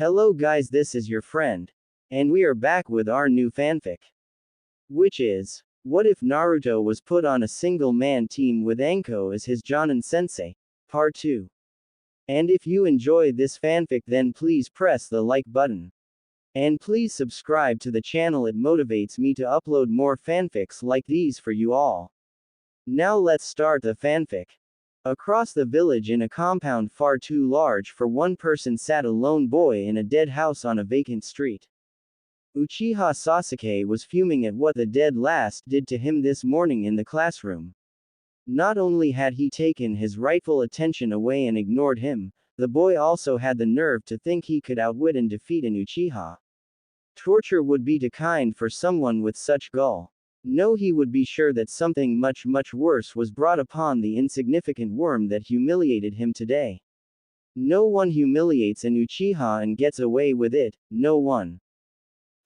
Hello guys, this is your friend. And we are back with our new fanfic. Which is, what if Naruto was put on a single man team with Anko as his jonin sensei? Part 2. And if you enjoy this fanfic then please press the like button. And please subscribe to the channel, it motivates me to upload more fanfics like these for you all. Now let's start the fanfic. Across the village in a compound far too large for one person sat a lone boy in a dead house on a vacant street. Uchiha Sasuke was fuming at what the dead last did to him this morning in the classroom. Not only had he taken his rightful attention away and ignored him, the boy also had the nerve to think he could outwit and defeat an Uchiha. Torture would be too kind for someone with such gall. No, he would be sure that something much worse was brought upon the insignificant worm that humiliated him today. No one humiliates an Uchiha and gets away with it, no one.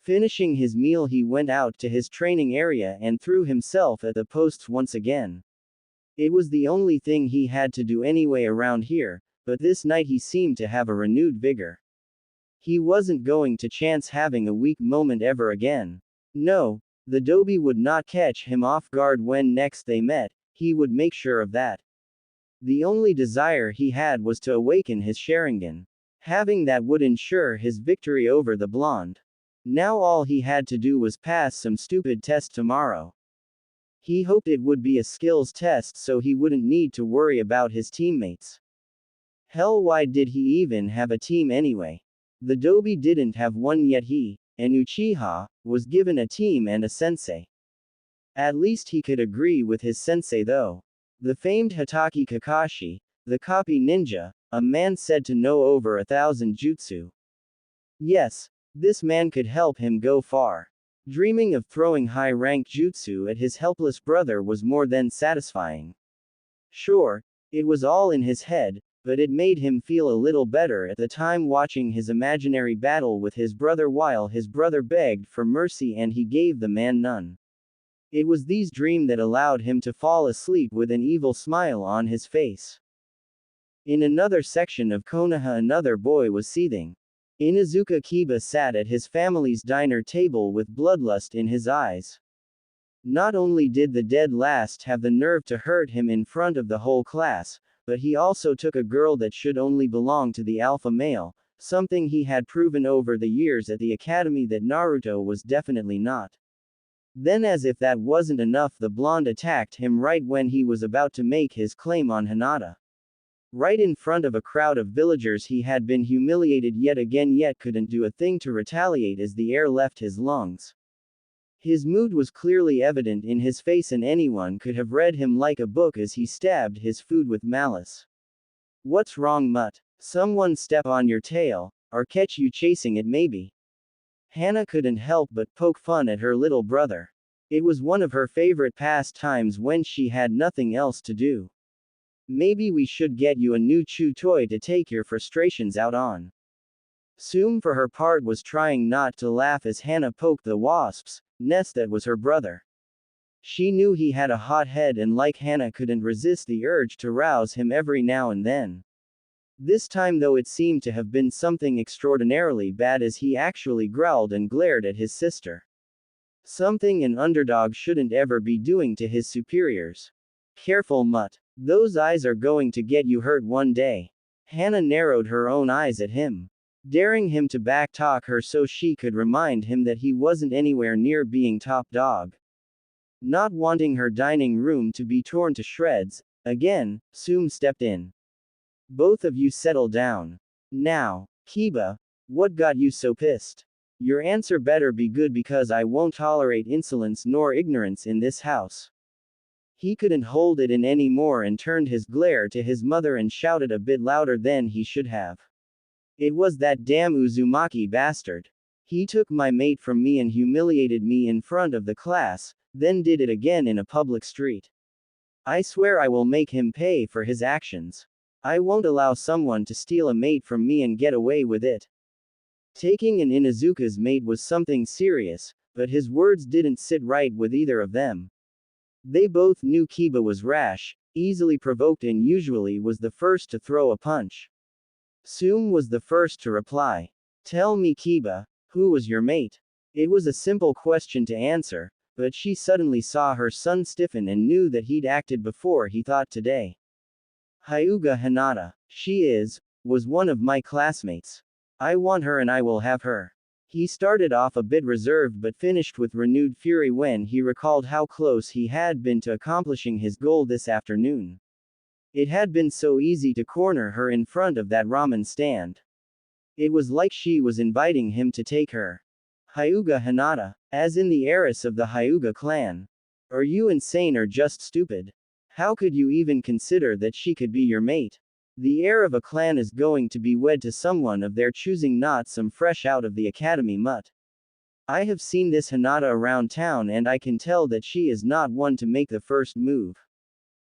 Finishing his meal he went out to his training area and threw himself at the posts once again. It was the only thing he had to do anyway around here, but this night he seemed to have a renewed vigor. He wasn't going to chance having a weak moment ever again. No. The Dobi would not catch him off guard when next they met, he would make sure of that. The only desire he had was to awaken his Sharingan. Having that would ensure his victory over the blonde. Now all he had to do was pass some stupid test tomorrow. He hoped it would be a skills test so he wouldn't need to worry about his teammates. Hell, why did he even have a team anyway? The Dobi didn't have one yet and Uchiha, was given a team and a sensei. At least he could agree with his sensei though. The famed Hatake Kakashi, the copy ninja, a man said to know over 1,000 jutsu. Yes, this man could help him go far. Dreaming of throwing high-ranked jutsu at his helpless brother was more than satisfying. Sure, it was all in his head, but it made him feel a little better at the time watching his imaginary battle with his brother while his brother begged for mercy and he gave the man none. It was these dreams that allowed him to fall asleep with an evil smile on his face. In another section of Konoha another boy was seething. Inuzuka Kiba sat at his family's diner table with bloodlust in his eyes. Not only did the dead last have the nerve to hurt him in front of the whole class, but he also took a girl that should only belong to the alpha male, something he had proven over the years at the academy that Naruto was definitely not. Then as if that wasn't enough, the blonde attacked him right when he was about to make his claim on Hinata. Right in front of a crowd of villagers he had been humiliated yet again yet couldn't do a thing to retaliate as the air left his lungs. His mood was clearly evident in his face and anyone could have read him like a book as he stabbed his food with malice. What's wrong, mutt? Someone step on your tail, or catch you chasing it maybe. Hannah couldn't help but poke fun at her little brother. It was one of her favorite pastimes when she had nothing else to do. Maybe we should get you a new chew toy to take your frustrations out on. Sume for her part was trying not to laugh as Hannah poked the wasp's nest that was her brother. She knew he had a hot head and like Hannah couldn't resist the urge to rouse him every now and then. This time though it seemed to have been something extraordinarily bad as he actually growled and glared at his sister. Something an underdog shouldn't ever be doing to his superiors. Careful, mutt. Those eyes are going to get you hurt one day. Hannah narrowed her own eyes at him, daring him to backtalk her so she could remind him that he wasn't anywhere near being top dog. Not wanting her dining room to be torn to shreds, again, Sume stepped in. Both of you settle down. Now, Kiba, what got you so pissed? Your answer better be good because I won't tolerate insolence nor ignorance in this house. He couldn't hold it in anymore and turned his glare to his mother and shouted a bit louder than he should have. It was that damn Uzumaki bastard. He took my mate from me and humiliated me in front of the class, then did it again in a public street. I swear I will make him pay for his actions. I won't allow someone to steal a mate from me and get away with it. Taking an Inuzuka's mate was something serious, but his words didn't sit right with either of them. They both knew Kiba was rash, easily provoked and usually was the first to throw a punch. Sume was the first to reply. Tell me, Kiba, who was your mate? It was a simple question to answer, but she suddenly saw her son stiffen and knew that he'd acted before he thought today. Hyuga Hinata. Was one of my classmates. I want her and I will have her. He started off a bit reserved but finished with renewed fury when he recalled how close he had been to accomplishing his goal this afternoon. It had been so easy to corner her in front of that ramen stand. It was like she was inviting him to take her. Hyuga Hinata, as in the heiress of the Hyuga clan. Are you insane or just stupid? How could you even consider that she could be your mate? The heir of a clan is going to be wed to someone of their choosing, not some fresh out of the academy mutt. I have seen this Hinata around town and I can tell that she is not one to make the first move.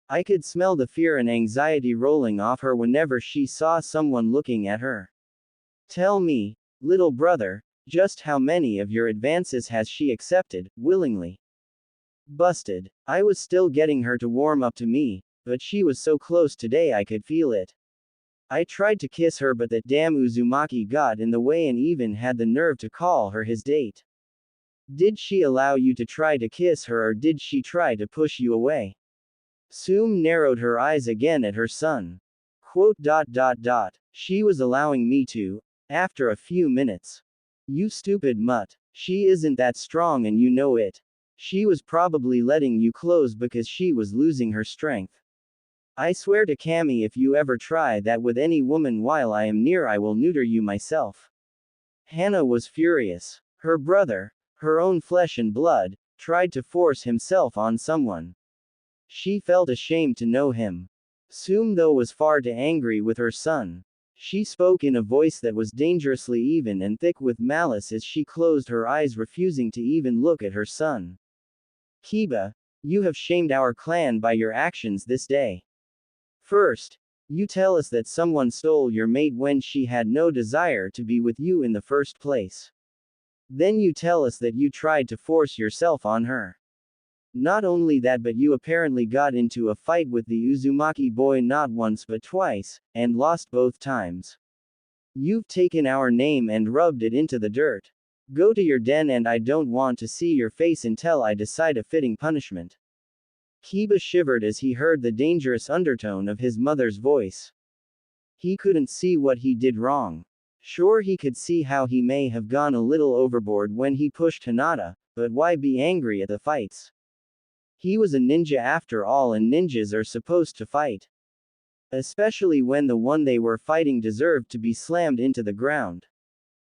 I could smell the fear and anxiety rolling off her whenever she saw someone looking at her. Tell me, little brother, just how many of your advances has she accepted, willingly? Busted. I was still getting her to warm up to me, but she was so close today I could feel it. I tried to kiss her but that damn Uzumaki got in the way and even had the nerve to call her his date. Did she allow you to try to kiss her or did she try to push you away? Sume narrowed her eyes again at her son. She was allowing me to, after a few minutes. You stupid mutt. She isn't that strong and you know it. She was probably letting you close because she was losing her strength. I swear to Kami if you ever try that with any woman while I am near I will neuter you myself. Hannah was furious. Her brother, her own flesh and blood, tried to force himself on someone. She felt ashamed to know him. Sume though was far too angry with her son. She spoke in a voice that was dangerously even and thick with malice as she closed her eyes, refusing to even look at her son. Kiba, you have shamed our clan by your actions this day. First, you tell us that someone stole your mate when she had no desire to be with you in the first place. Then you tell us that you tried to force yourself on her. Not only that, but you apparently got into a fight with the Uzumaki boy not once but twice, and lost both times. You've taken our name and rubbed it into the dirt. Go to your den and I don't want to see your face until I decide a fitting punishment. Kiba shivered as he heard the dangerous undertone of his mother's voice. He couldn't see what he did wrong. Sure, he could see how he may have gone a little overboard when he pushed Hinata, but why be angry at the fights? He was a ninja after all and ninjas are supposed to fight. Especially when the one they were fighting deserved to be slammed into the ground.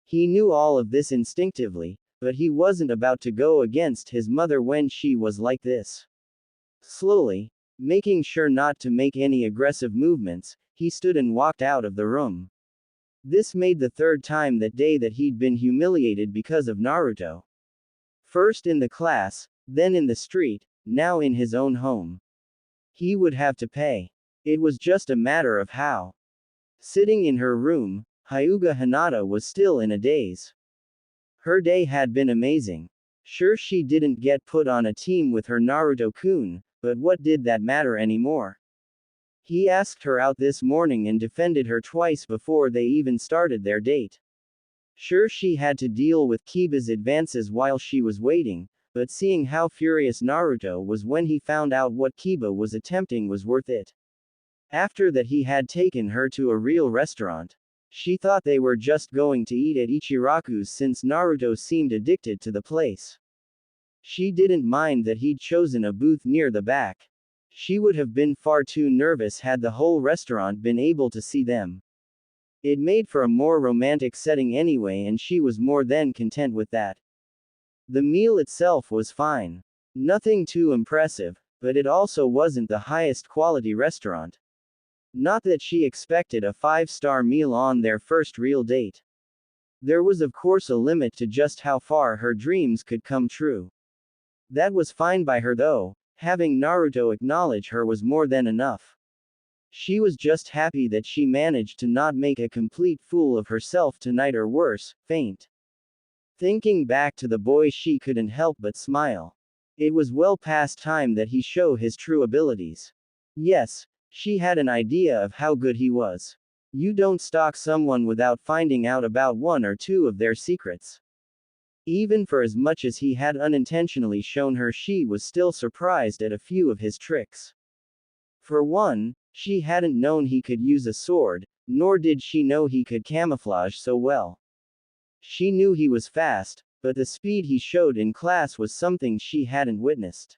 He knew all of this instinctively, but he wasn't about to go against his mother when she was like this. Slowly, making sure not to make any aggressive movements, he stood and walked out of the room. This made the third time that day that he'd been humiliated because of Naruto. First in the class, then in the street, now in his own home. He would have to pay. It was just a matter of how. Sitting in her room, Hyuga Hinata was still in a daze. Her day had been amazing. Sure, she didn't get put on a team with her Naruto-kun, but what did that matter anymore? He asked her out this morning and defended her twice before they even started their date. Sure, she had to deal with Kiba's advances while she was waiting, but seeing how furious Naruto was when he found out what Kiba was attempting was worth it. After that, he had taken her to a real restaurant. She thought they were just going to eat at Ichiraku's since Naruto seemed addicted to the place. She didn't mind that he'd chosen a booth near the back. She would have been far too nervous had the whole restaurant been able to see them. It made for a more romantic setting anyway, and she was more than content with that. The meal itself was fine. Nothing too impressive, but it also wasn't the highest quality restaurant. Not that she expected a 5-star meal on their first real date. There was of course a limit to just how far her dreams could come true. That was fine by her though, having Naruto acknowledge her was more than enough. She was just happy that she managed to not make a complete fool of herself tonight or worse, faint. Thinking back to the boy, she couldn't help but smile. It was well past time that he show his true abilities. Yes, she had an idea of how good he was. You don't stalk someone without finding out about one or two of their secrets. Even for as much as he had unintentionally shown her, she was still surprised at a few of his tricks. For one, she hadn't known he could use a sword, nor did she know he could camouflage so well. She knew he was fast, but the speed he showed in class was something she hadn't witnessed.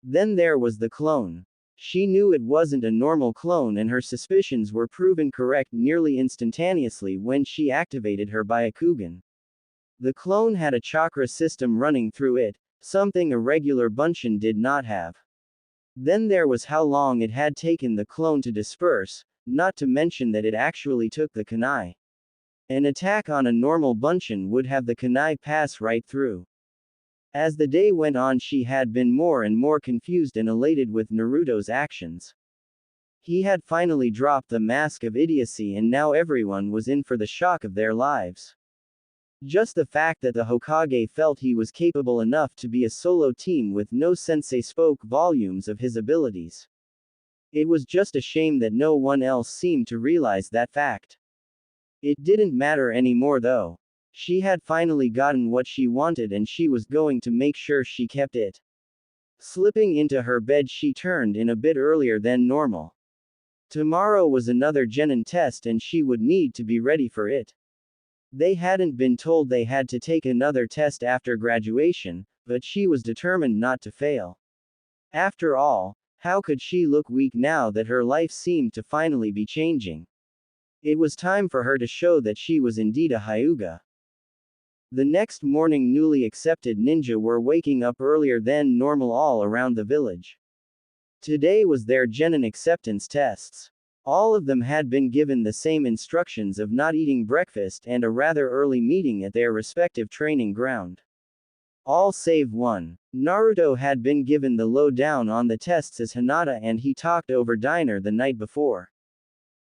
Then there was the clone. She knew it wasn't a normal clone, and her suspicions were proven correct nearly instantaneously when she activated her Byakugan. The clone had a chakra system running through it, something a regular Bunshin did not have. Then there was how long it had taken the clone to disperse, not to mention that it actually took the kunai. An attack on a normal Bunshin would have the kunai pass right through. As the day went on, she had been more and more confused and elated with Naruto's actions. He had finally dropped the mask of idiocy, and now everyone was in for the shock of their lives. Just the fact that the Hokage felt he was capable enough to be a solo team with no sensei spoke volumes of his abilities. It was just a shame that no one else seemed to realize that fact. It didn't matter anymore though. She had finally gotten what she wanted, and she was going to make sure she kept it. Slipping into her bed, she turned in a bit earlier than normal. Tomorrow was another jonin test, and she would need to be ready for it. They hadn't been told they had to take another test after graduation, but she was determined not to fail. After all, how could she look weak now that her life seemed to finally be changing? It was time for her to show that she was indeed a Hyuga. The next morning, newly accepted ninja were waking up earlier than normal all around the village. Today was their jonin acceptance tests. All of them had been given the same instructions of not eating breakfast and a rather early meeting at their respective training ground. All save one. Naruto had been given the lowdown on the tests as Hinata, and he talked over dinner the night before.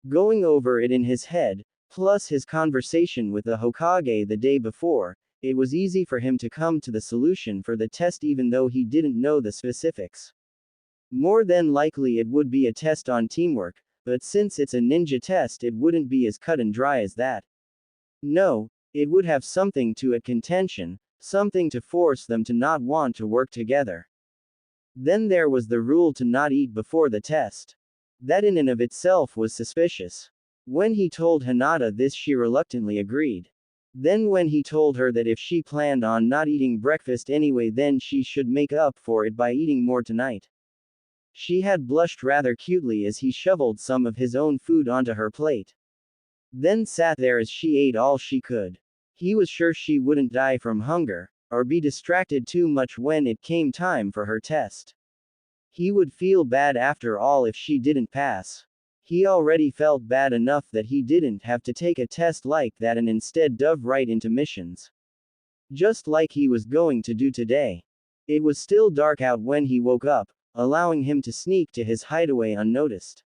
Going over it in his head, plus his conversation with the Hokage the day before, it was easy for him to come to the solution for the test even though he didn't know the specifics. More than likely it would be a test on teamwork, but since it's a ninja test, it wouldn't be as cut and dry as that. No, it would have something to it: contention, something to force them to not want to work together. Then there was the rule to not eat before the test. That in and of itself was suspicious. When he told Hinata this, she reluctantly agreed. Then when he told her that if she planned on not eating breakfast anyway, then she should make up for it by eating more tonight. She had blushed rather cutely as he shoveled some of his own food onto her plate. Then sat there as she ate all she could. He was sure she wouldn't die from hunger, or be distracted too much when it came time for her test. He would feel bad after all if she didn't pass. He already felt bad enough that he didn't have to take a test like that and instead dove right into missions. Just like he was going to do today. It was still dark out when he woke up, allowing him to sneak to his hideaway unnoticed.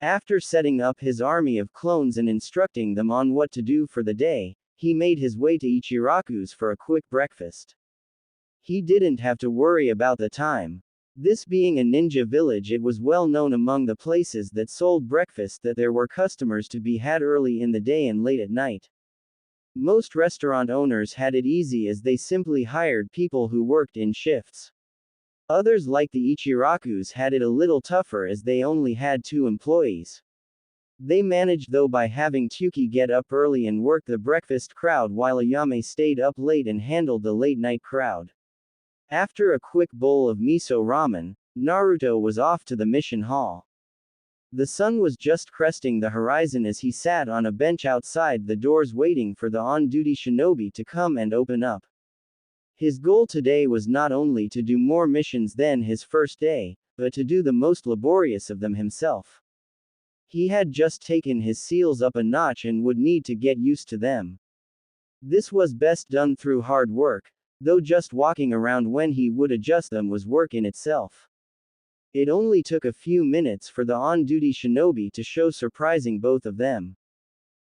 After setting up his army of clones and instructing them on what to do for the day, he made his way to Ichiraku's for a quick breakfast. He didn't have to worry about the time. This being a ninja village, it was well known among the places that sold breakfast that there were customers to be had early in the day and late at night. Most restaurant owners had it easy as they simply hired people who worked in shifts. Others, like the Ichirakus, had it a little tougher as they only had 2 employees. They managed though by having Tuki get up early and work the breakfast crowd while Ayame stayed up late and handled the late night crowd. After a quick bowl of miso ramen, Naruto was off to the mission hall. The sun was just cresting the horizon as he sat on a bench outside the doors waiting for the on-duty shinobi to come and open up. His goal today was not only to do more missions than his first day, but to do the most laborious of them himself. He had just taken his seals up a notch and would need to get used to them. This was best done through hard work, though just walking around when he would adjust them was work in itself. It only took a few minutes for the on-duty shinobi to show, surprising both of them.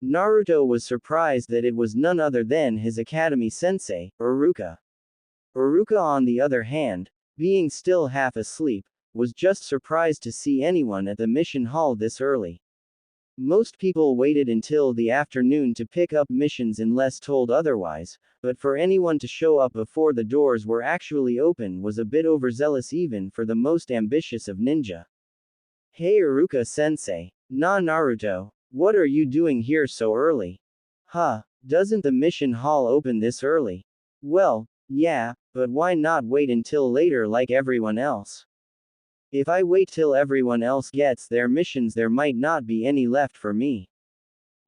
Naruto was surprised that it was none other than his academy sensei, Iruka. Iruka, on the other hand, being still half asleep, was just surprised to see anyone at the mission hall this early. Most people waited until the afternoon to pick up missions unless told otherwise, but for anyone to show up before the doors were actually open was a bit overzealous even for the most ambitious of ninja. Hey Iruka sensei. Nah Naruto. What are you doing here so early? Huh, doesn't the mission hall open this early? Well, yeah, but why not wait until later like everyone else? If I wait till everyone else gets their missions, there might not be any left for me.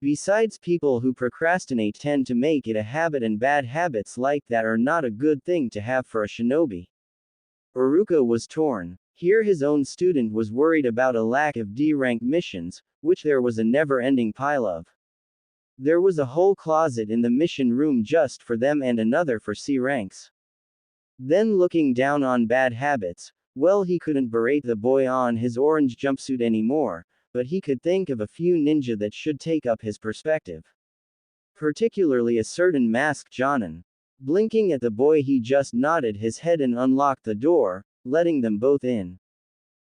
Besides, people who procrastinate tend to make it a habit, and bad habits like that are not a good thing to have for a shinobi. Iruka was torn. Here his own student was worried about a lack of D-rank missions, which there was a never-ending pile of. There was a whole closet in the mission room just for them and another for C ranks. Then looking down on bad habits, well, he couldn't berate the boy on his orange jumpsuit anymore, but he could think of a few ninja that should take up his perspective. Particularly a certain masked jonin. Blinking at the boy, he just nodded his head and unlocked the door, letting them both in.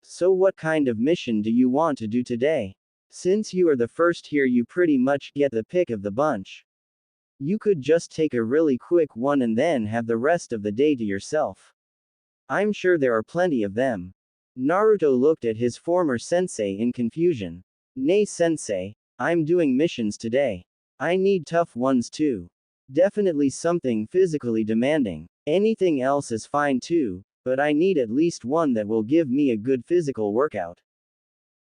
So what kind of mission do you want to do today? Since you are the first here, you pretty much get the pick of the bunch. You could just take a really quick one and then have the rest of the day to yourself. I'm sure there are plenty of them. Naruto looked at his former sensei in confusion. Nay sensei, I'm doing missions today. I need tough ones too. Definitely something physically demanding. Anything else is fine too, but I need at least one that will give me a good physical workout.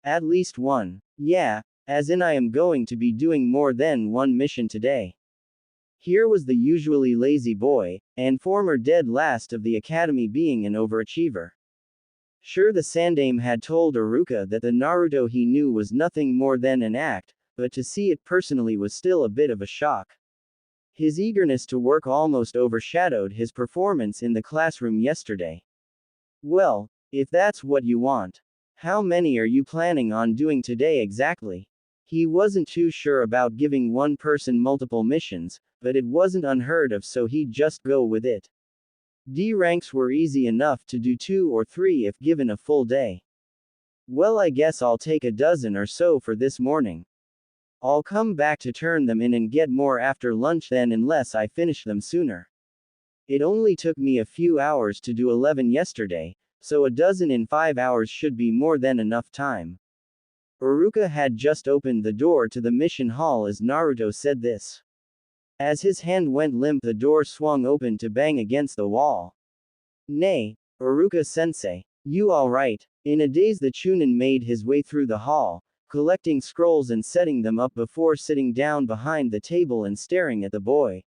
At least one. Yeah, as in I am going to be doing more than one mission today. Here was the usually lazy boy, and former dead last of the academy, being an overachiever. Sure, the Sandaime had told Iruka that the Naruto he knew was nothing more than an act, but to see it personally was still a bit of a shock. His eagerness to work almost overshadowed his performance in the classroom yesterday. Well, if that's what you want. How many are you planning on doing today exactly? He wasn't too sure about giving one person multiple missions, but it wasn't unheard of, so he'd just go with it. D ranks were easy enough to do 2 or 3 if given a full day. Well, I guess I'll take a dozen or so for this morning. I'll come back to turn them in and get more after lunch then, unless I finish them sooner. It only took me a few hours to do 11 yesterday, so a dozen in 5 hours should be more than enough time. Iruka had just opened the door to the mission hall as Naruto said this. As his hand went limp, the door swung open to bang against the wall. Nay, Iruka sensei, you alright? In a daze, the Chunin made his way through the hall, collecting scrolls and setting them up before sitting down behind the table and staring at the boy.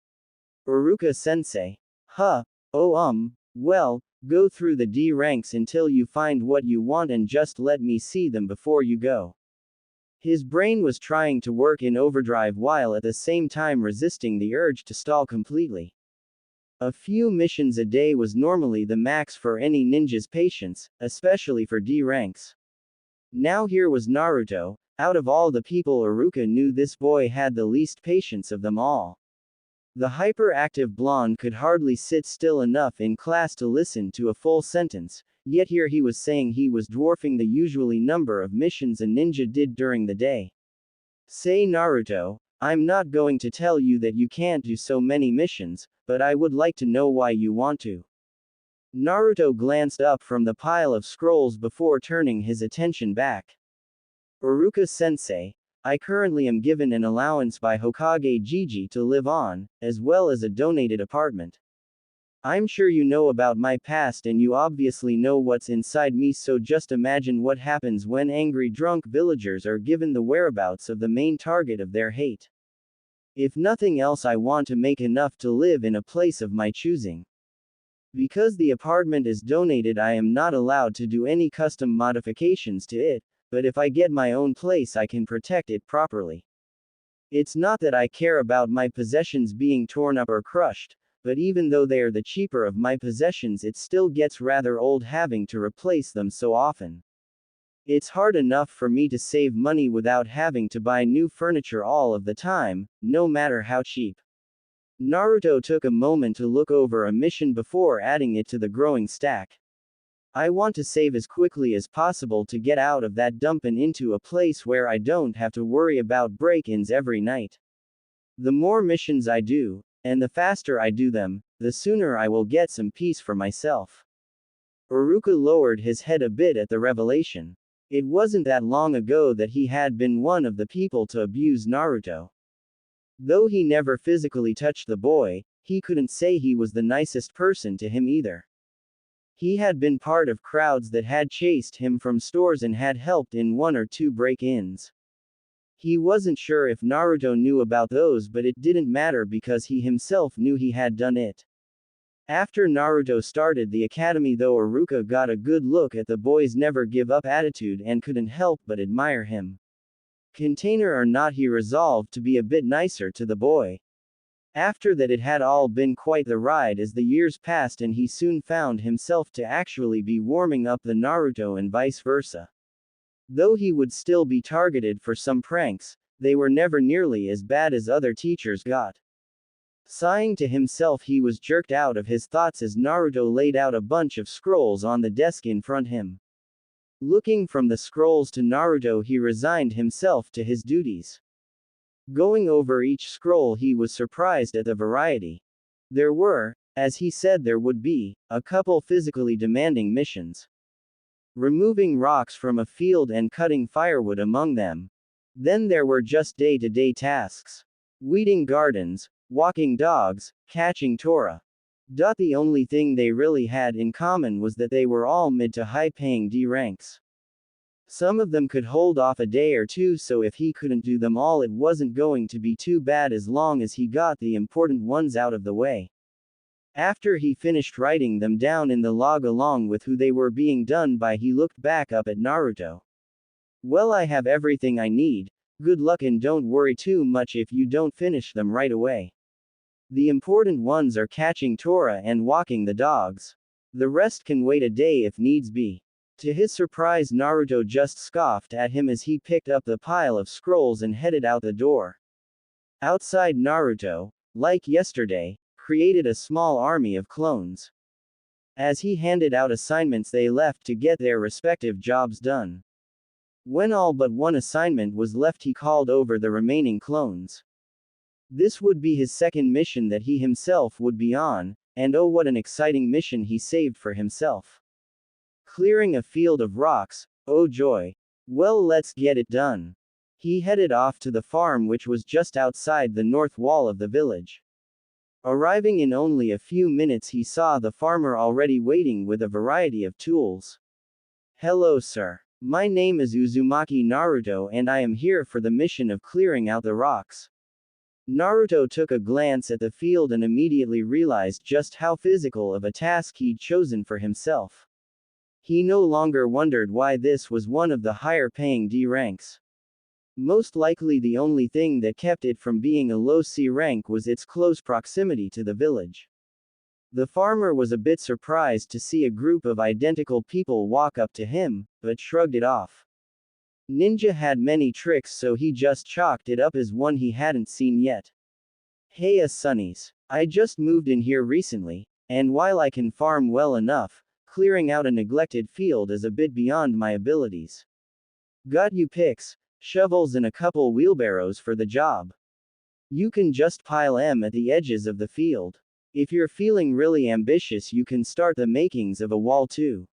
Iruka sensei. Huh. Oh well, go through the D ranks until you find what you want and just let me see them before you go. His brain was trying to work in overdrive while at the same time resisting the urge to stall completely. A few missions a day was normally the max for any ninja's patience, especially for D ranks. Now here was Naruto. Out of all the people Iruka knew, this boy had the least patience of them all. The hyperactive blonde could hardly sit still enough in class to listen to a full sentence, yet here he was saying he was dwarfing the usually number of missions a ninja did during the day. Say Naruto, I'm not going to tell you that you can't do so many missions, but I would like to know why you want to. Naruto glanced up from the pile of scrolls before turning his attention back. Iruka sensei, I currently am given an allowance by Hokage Gigi to live on, as well as a donated apartment. I'm sure you know about my past and you obviously know what's inside me, so just imagine what happens when angry drunk villagers are given the whereabouts of the main target of their hate. If nothing else, I want to make enough to live in a place of my choosing. Because the apartment is donated, I am not allowed to do any custom modifications to it, but if I get my own place, I can protect it properly. It's not that I care about my possessions being torn up or crushed, but even though they are the cheaper of my possessions, it still gets rather old having to replace them so often. It's hard enough for me to save money without having to buy new furniture all of the time, no matter how cheap. Naruto took a moment to look over a mission before adding it to the growing stack. I want to save as quickly as possible to get out of that dump and into a place where I don't have to worry about break-ins every night. The more missions I do, and the faster I do them, the sooner I will get some peace for myself. Iruka lowered his head a bit at the revelation. It wasn't that long ago that he had been one of the people to abuse Naruto. Though he never physically touched the boy, he couldn't say he was the nicest person to him either. He had been part of crowds that had chased him from stores and had helped in one or two break-ins. He wasn't sure if Naruto knew about those, but it didn't matter because he himself knew he had done it. After Naruto started the academy though, Iruka got a good look at the boy's never give up attitude and couldn't help but admire him. Container or not, he resolved to be a bit nicer to the boy. After that, it had all been quite the ride as the years passed, and he soon found himself to actually be warming up the Naruto and vice versa. Though he would still be targeted for some pranks, they were never nearly as bad as other teachers got. Sighing to himself, he was jerked out of his thoughts as Naruto laid out a bunch of scrolls on the desk in front him. Looking from the scrolls to Naruto, he resigned himself to his duties. Going over each scroll, he was surprised at the variety. There were, as he said there would be, a couple physically demanding missions. Removing rocks from a field and cutting firewood among them. Then there were just day-to-day tasks. Weeding gardens, walking dogs, catching Tora. The only thing they really had in common was that they were all mid to high-paying D ranks. Some of them could hold off a day or two, so if he couldn't do them all, it wasn't going to be too bad as long as he got the important ones out of the way. After he finished writing them down in the log along with who they were being done by, he looked back up at Naruto. Well, I have everything I need. Good luck, and don't worry too much if you don't finish them right away. The important ones are catching Tora and walking the dogs. The rest can wait a day if needs be. To his surprise, Naruto just scoffed at him as he picked up the pile of scrolls and headed out the door. Outside, Naruto, like yesterday, created a small army of clones. As he handed out assignments, they left to get their respective jobs done. When all but one assignment was left, he called over the remaining clones. This would be his second mission that he himself would be on, and oh, what an exciting mission he saved for himself. Clearing a field of rocks, oh joy. Well, let's get it done. He headed off to the farm, which was just outside the north wall of the village. Arriving in only a few minutes, he saw the farmer already waiting with a variety of tools. Hello, sir. My name is Uzumaki Naruto, and I am here for the mission of clearing out the rocks. Naruto took a glance at the field and immediately realized just how physical of a task he'd chosen for himself. He no longer wondered why this was one of the higher-paying D ranks. Most likely the only thing that kept it from being a low C rank was its close proximity to the village. The farmer was a bit surprised to see a group of identical people walk up to him, but shrugged it off. Ninja had many tricks, so he just chalked it up as one he hadn't seen yet. Hey sonnies. I just moved in here recently, and while I can farm well enough, clearing out a neglected field is a bit beyond my abilities. Got you picks, shovels and a couple wheelbarrows for the job. You can just pile 'em at the edges of the field. If you're feeling really ambitious, you can start the makings of a wall too.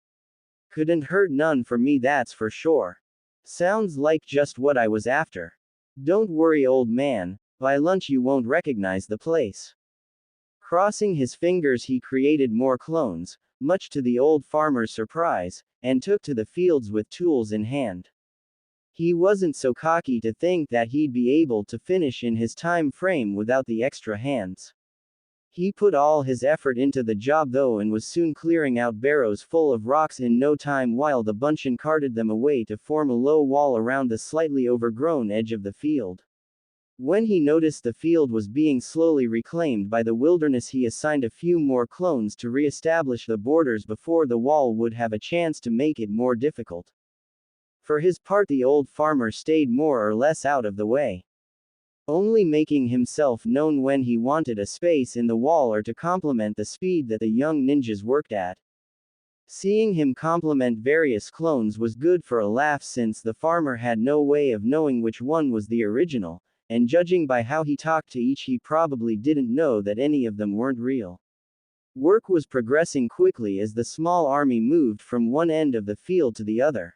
Couldn't hurt none for me, that's for sure. Sounds like just what I was after. Don't worry, old man, by lunch you won't recognize the place. Crossing his fingers, he created more clones, much to the old farmer's surprise, and took to the fields with tools in hand. He wasn't so cocky to think that he'd be able to finish in his time frame without the extra hands. He put all his effort into the job though, and was soon clearing out barrows full of rocks in no time, while the bunchin carted them away to form a low wall around the slightly overgrown edge of the field. When he noticed the field was being slowly reclaimed by the wilderness, he assigned a few more clones to re-establish the borders before the wall would have a chance to make it more difficult. For his part, the old farmer stayed more or less out of the way, only making himself known when he wanted a space in the wall or to complement the speed that the young ninjas worked at. Seeing him compliment various clones was good for a laugh since the farmer had no way of knowing which one was the original, and judging by how he talked to each he probably didn't know that any of them weren't real. Work was progressing quickly as the small army moved from one end of the field to the other.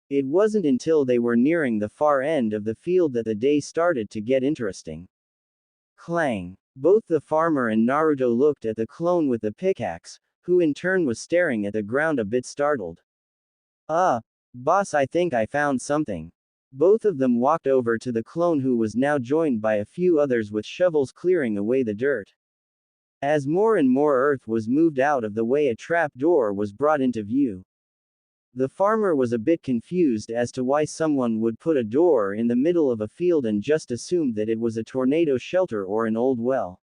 It wasn't until they were nearing the far end of the field that the day started to get interesting. Clang! Both the farmer and Naruto looked at the clone with the pickaxe, who in turn was staring at the ground a bit startled. Boss, I think I found something. Both of them walked over to the clone who was now joined by a few others with shovels clearing away the dirt. As more and more earth was moved out of the way, a trap door was brought into view. The farmer was a bit confused as to why someone would put a door in the middle of a field and just assumed that it was a tornado shelter or an old well.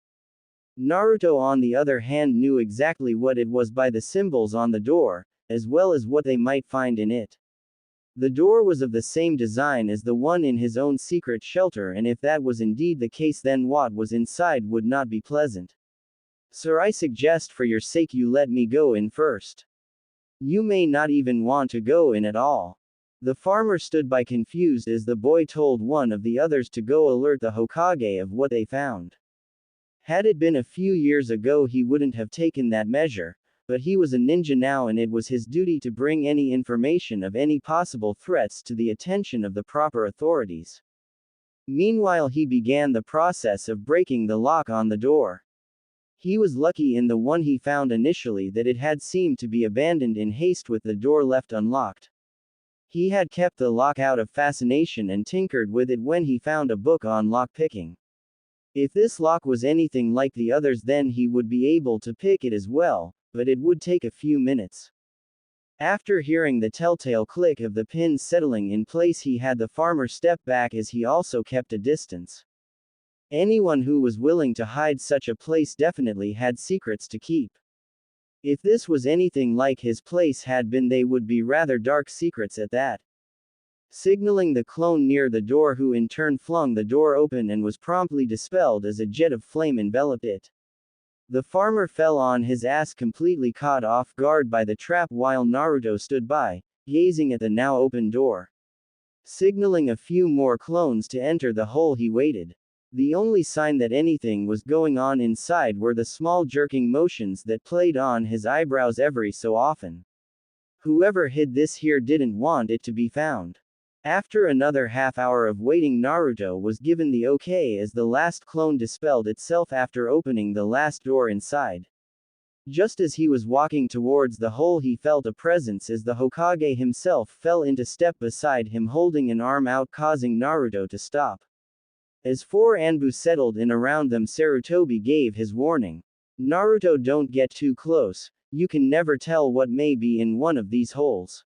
Naruto on the other hand knew exactly what it was by the symbols on the door, as well as what they might find in it. The door was of the same design as the one in his own secret shelter, and if that was indeed the case, then what was inside would not be pleasant. Sir, I suggest for your sake you let me go in first. You may not even want to go in at all. The farmer stood by confused as the boy told one of the others to go alert the Hokage of what they found. Had it been a few years ago he wouldn't have taken that measure, but he was a ninja now and it was his duty to bring any information of any possible threats to the attention of the proper authorities. Meanwhile he began the process of breaking the lock on the door. He was lucky in the one he found initially that it had seemed to be abandoned in haste with the door left unlocked. He had kept the lock out of fascination and tinkered with it when he found a book on lockpicking. If this lock was anything like the others then he would be able to pick it as well, but it would take a few minutes. After hearing the telltale click of the pins settling in place he had the farmer step back as he also kept a distance. Anyone who was willing to hide such a place definitely had secrets to keep. If this was anything like his place had been, they would be rather dark secrets at that. Signaling the clone near the door, who in turn flung the door open and was promptly dispelled as a jet of flame enveloped it. The farmer fell on his ass, completely caught off guard by the trap, while Naruto stood by, gazing at the now open door. Signaling a few more clones to enter the hole, he waited. The only sign that anything was going on inside were the small jerking motions that played on his eyebrows every so often. Whoever hid this here didn't want it to be found. After another half hour of waiting, Naruto was given the okay as the last clone dispelled itself after opening the last door inside. Just as he was walking towards the hole he felt a presence as the Hokage himself fell into step beside him, holding an arm out, causing Naruto to stop. As four Anbu settled in around them, Sarutobi gave his warning. Naruto, don't get too close, you can never tell what may be in one of these holes.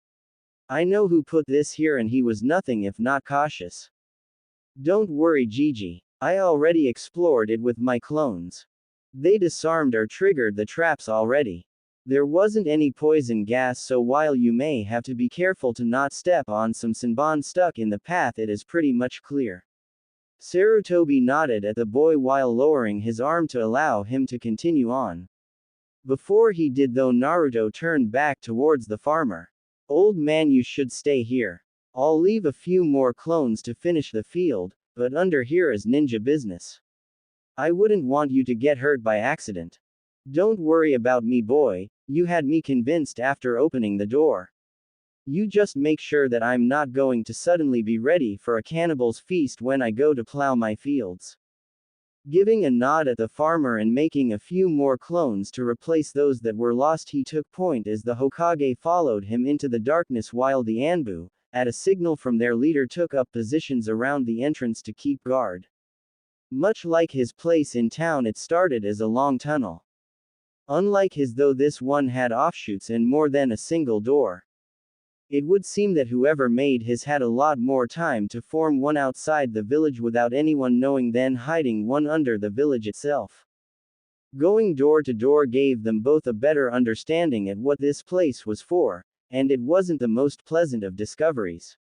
I know who put this here and he was nothing if not cautious. Don't worry, Gigi. I already explored it with my clones. They disarmed or triggered the traps already. There wasn't any poison gas, so while you may have to be careful to not step on some Senbon stuck in the path, it is pretty much clear. Sarutobi nodded at the boy while lowering his arm to allow him to continue on. Before he did though, Naruto turned back towards the farmer. Old man, you should stay here. I'll leave a few more clones to finish the field, but under here is ninja business. I wouldn't want you to get hurt by accident. Don't worry about me, boy, you had me convinced after opening the door. You just make sure that I'm not going to suddenly be ready for a cannibal's feast when I go to plow my fields. Giving a nod at the farmer and making a few more clones to replace those that were lost, he took point as the Hokage followed him into the darkness, while the Anbu, at a signal from their leader, took up positions around the entrance to keep guard. Much like his place in town, it started as a long tunnel. Unlike his, though, this one had offshoots and more than a single door. It would seem that whoever made his had a lot more time to form one outside the village without anyone knowing than hiding one under the village itself. Going door to door gave them both a better understanding at what this place was for, and it wasn't the most pleasant of discoveries.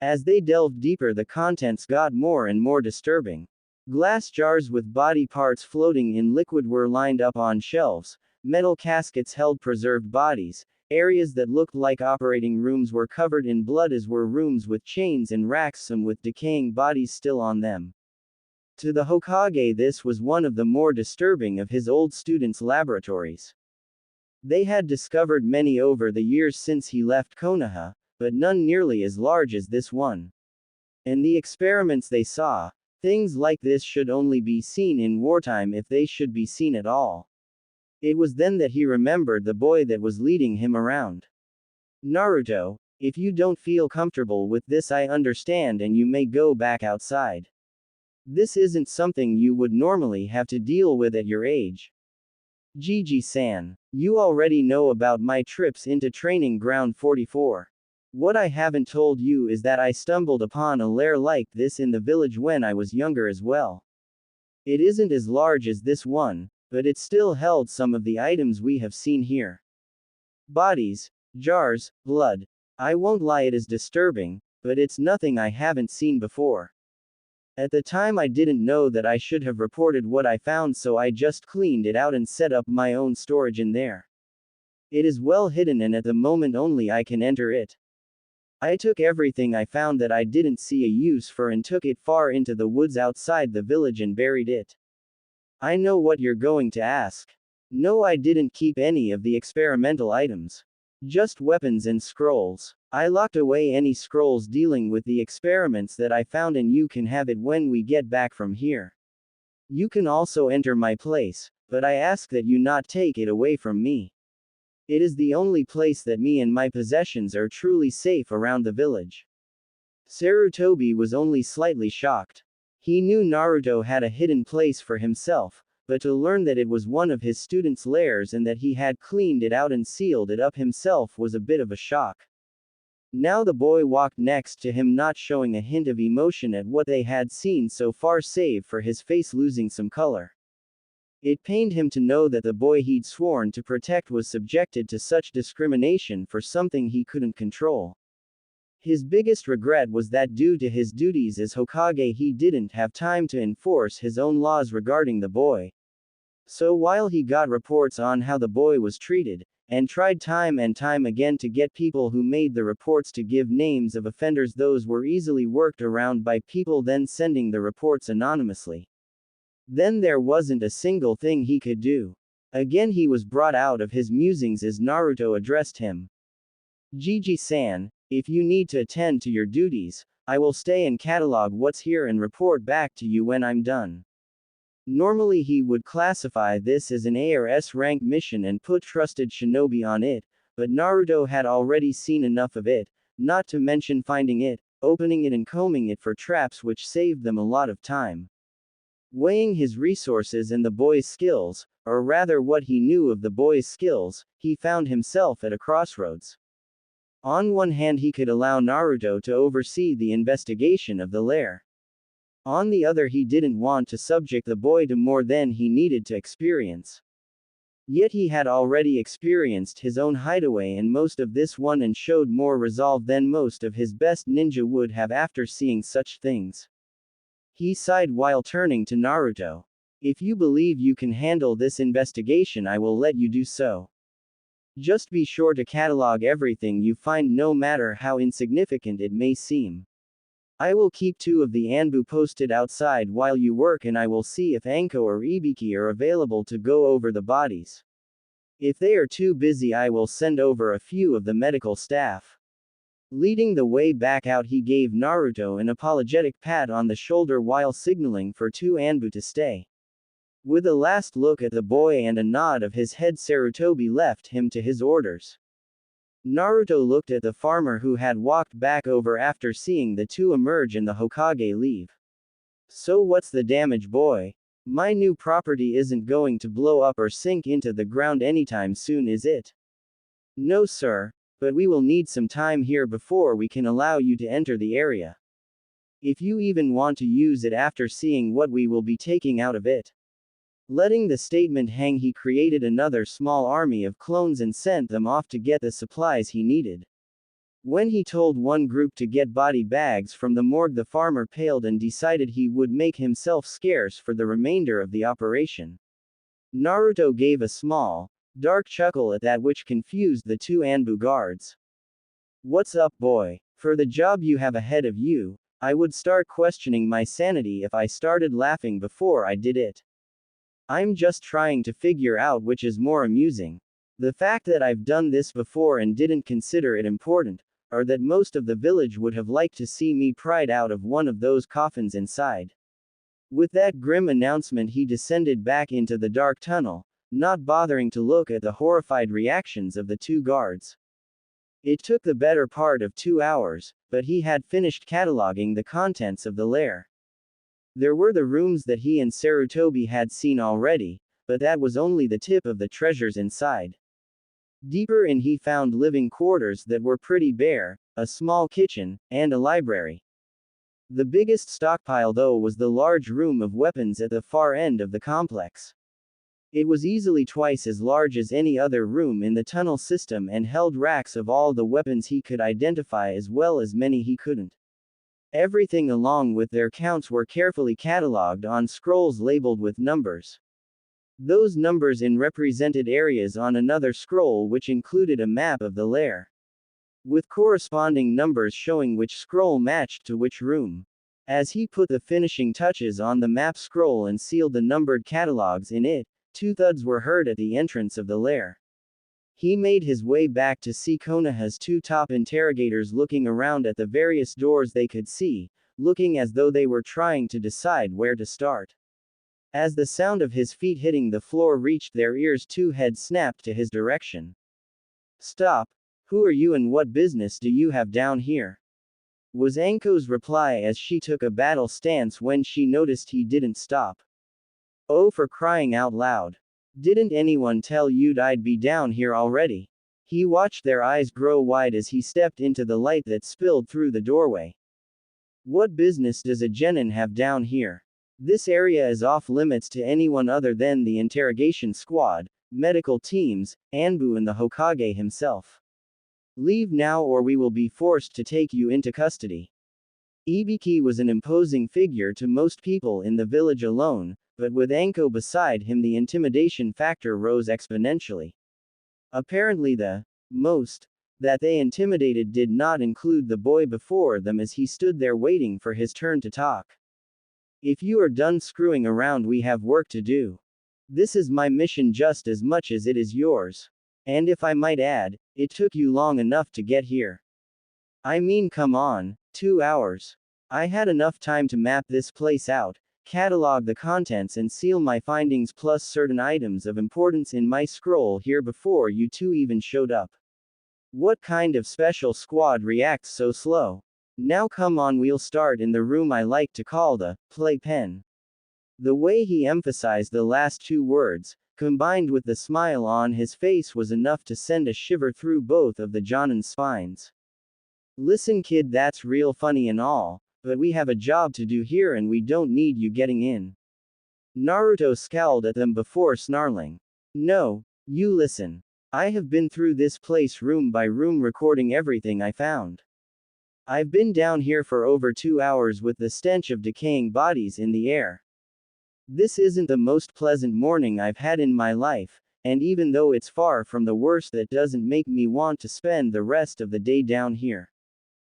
As they delved deeper, the contents got more and more disturbing. Glass jars with body parts floating in liquid were lined up on shelves, metal caskets held preserved bodies, Areas that looked like operating rooms were covered in blood, as were rooms with chains and racks, some with decaying bodies still on them. To the Hokage, this was one of the more disturbing of his old students' laboratories. They had discovered many over the years since he left Konoha, but none nearly as large as this one. And the experiments they saw, things like this should only be seen in wartime if they should be seen at all. It was then that he remembered the boy that was leading him around. Naruto, if you don't feel comfortable with this, I understand, and you may go back outside. This isn't something you would normally have to deal with at your age. Gigi-san, you already know about my trips into Training Ground 44. What I haven't told you is that I stumbled upon a lair like this in the village when I was younger as well. It isn't as large as this one, but it still held some of the items we have seen here. Bodies, jars, blood. I won't lie, it is disturbing, but it's nothing I haven't seen before. At the time I didn't know that I should have reported what I found, so I just cleaned it out and set up my own storage in there. It is well hidden, and at the moment only I can enter it. I took everything I found that I didn't see a use for and took it far into the woods outside the village and buried it. I know what you're going to ask. No, I didn't keep any of the experimental items. Just weapons and scrolls. I locked away any scrolls dealing with the experiments that I found, and you can have it when we get back from here. You can also enter my place, but I ask that you not take it away from me. It is the only place that me and my possessions are truly safe around the village. Sarutobi was only slightly shocked. He knew Naruto had a hidden place for himself, but to learn that it was one of his students' lairs and that he had cleaned it out and sealed it up himself was a bit of a shock. Now the boy walked next to him, not showing a hint of emotion at what they had seen so far, save for his face losing some color. It pained him to know that the boy he'd sworn to protect was subjected to such discrimination for something he couldn't control. His biggest regret was that due to his duties as Hokage he didn't have time to enforce his own laws regarding the boy. So while he got reports on how the boy was treated, and tried time and time again to get people who made the reports to give names of offenders, those were easily worked around by people then sending the reports anonymously. Then there wasn't a single thing he could do. Again he was brought out of his musings as Naruto addressed him. Gigi-san, if you need to attend to your duties, I will stay and catalog what's here and report back to you when I'm done. Normally he would classify this as an A or S rank mission and put trusted shinobi on it, but Naruto had already seen enough of it, not to mention finding it, opening it and combing it for traps, which saved them a lot of time. Weighing his resources and the boy's skills, or rather what he knew of the boy's skills, he found himself at a crossroads. On one hand he could allow Naruto to oversee the investigation of the lair. On the other he didn't want to subject the boy to more than he needed to experience. Yet he had already experienced his own hideaway and most of this one, and showed more resolve than most of his best ninja would have after seeing such things. He sighed while turning to Naruto. If you believe you can handle this investigation, I will let you do so. Just be sure to catalog everything you find, no matter how insignificant it may seem. I will keep 2 of the Anbu posted outside while you work, and I will see if Anko or Ibiki are available to go over the bodies. If they are too busy, I will send over a few of the medical staff. Leading the way back out, he gave Naruto an apologetic pat on the shoulder while signaling for 2 Anbu to stay. With a last look at the boy and a nod of his head, Sarutobi left him to his orders. Naruto looked at the farmer who had walked back over after seeing the 2 emerge and the Hokage leave. So what's the damage, boy? My new property isn't going to blow up or sink into the ground anytime soon, is it? No, sir, but we will need some time here before we can allow you to enter the area. If you even want to use it after seeing what we will be taking out of it. Letting the statement hang, he created another small army of clones and sent them off to get the supplies he needed. When he told one group to get body bags from the morgue, the farmer paled and decided he would make himself scarce for the remainder of the operation. Naruto gave a small, Dark chuckle at that, which confused the two Anbu guards. What's up, boy? For the job you have ahead of you, I would start questioning my sanity if I started laughing before I did it. I'm just trying to figure out which is more amusing. The fact that I've done this before and didn't consider it important, or that most of the village would have liked to see me pried out of one of those coffins inside. With that grim announcement, he descended back into the dark tunnel, not bothering to look at the horrified reactions of the two guards. It took the better part of 2 hours, but he had finished cataloging the contents of the lair. There were the rooms that he and Sarutobi had seen already, but that was only the tip of the treasures inside. Deeper in, he found living quarters that were pretty bare, a small kitchen, and a library. The biggest stockpile, though, was the large room of weapons at the far end of the complex. It was easily twice as large as any other room in the tunnel system and held racks of all the weapons he could identify as well as many he couldn't. Everything along with their counts were carefully catalogued on scrolls labeled with numbers. Those numbers in represented areas on another scroll, which included a map of the lair, with corresponding numbers showing which scroll matched to which room. As he put the finishing touches on the map scroll and sealed the numbered catalogs in it, two thuds were heard at the entrance of the lair. He made his way back to see Konoha's two top interrogators looking around at the various doors they could see, looking as though they were trying to decide where to start. As the sound of his feet hitting the floor reached their ears, two heads snapped to his direction. Stop! Who are you and what business do you have down here? Was Anko's reply as she took a battle stance when she noticed he didn't stop. Oh, for crying out loud. Didn't anyone tell you'd I'd be down here already? He watched their eyes grow wide as he stepped into the light that spilled through the doorway. What business does a genin have down here? This area is off limits to anyone other than the interrogation squad, medical teams, Anbu and the Hokage himself. Leave now or we will be forced to take you into custody. Ibiki was an imposing figure to most people in the village alone, but with Anko beside him the intimidation factor rose exponentially. Apparently the most that they intimidated did not include the boy before them as he stood there waiting for his turn to talk. If you are done screwing around, we have work to do. This is my mission just as much as it is yours. And if I might add, it took you long enough to get here. I mean, come on, 2 hours. I had enough time to map this place out, catalog the contents and seal my findings plus certain items of importance in my scroll here before you two even showed up. What kind of special squad reacts so slow? Now come on, we'll start in the room I like to call the playpen. The way he emphasized the last two words, combined with the smile on his face, was enough to send a shiver through both of the jonin's spines. Listen, kid, that's real funny and all, but we have a job to do here and we don't need you getting in. Naruto scowled at them before snarling. No, you listen. I have been through this place room by room recording everything I found. I've been down here for over 2 hours with the stench of decaying bodies in the air. This isn't the most pleasant morning I've had in my life, and even though it's far from the worst, that doesn't make me want to spend the rest of the day down here.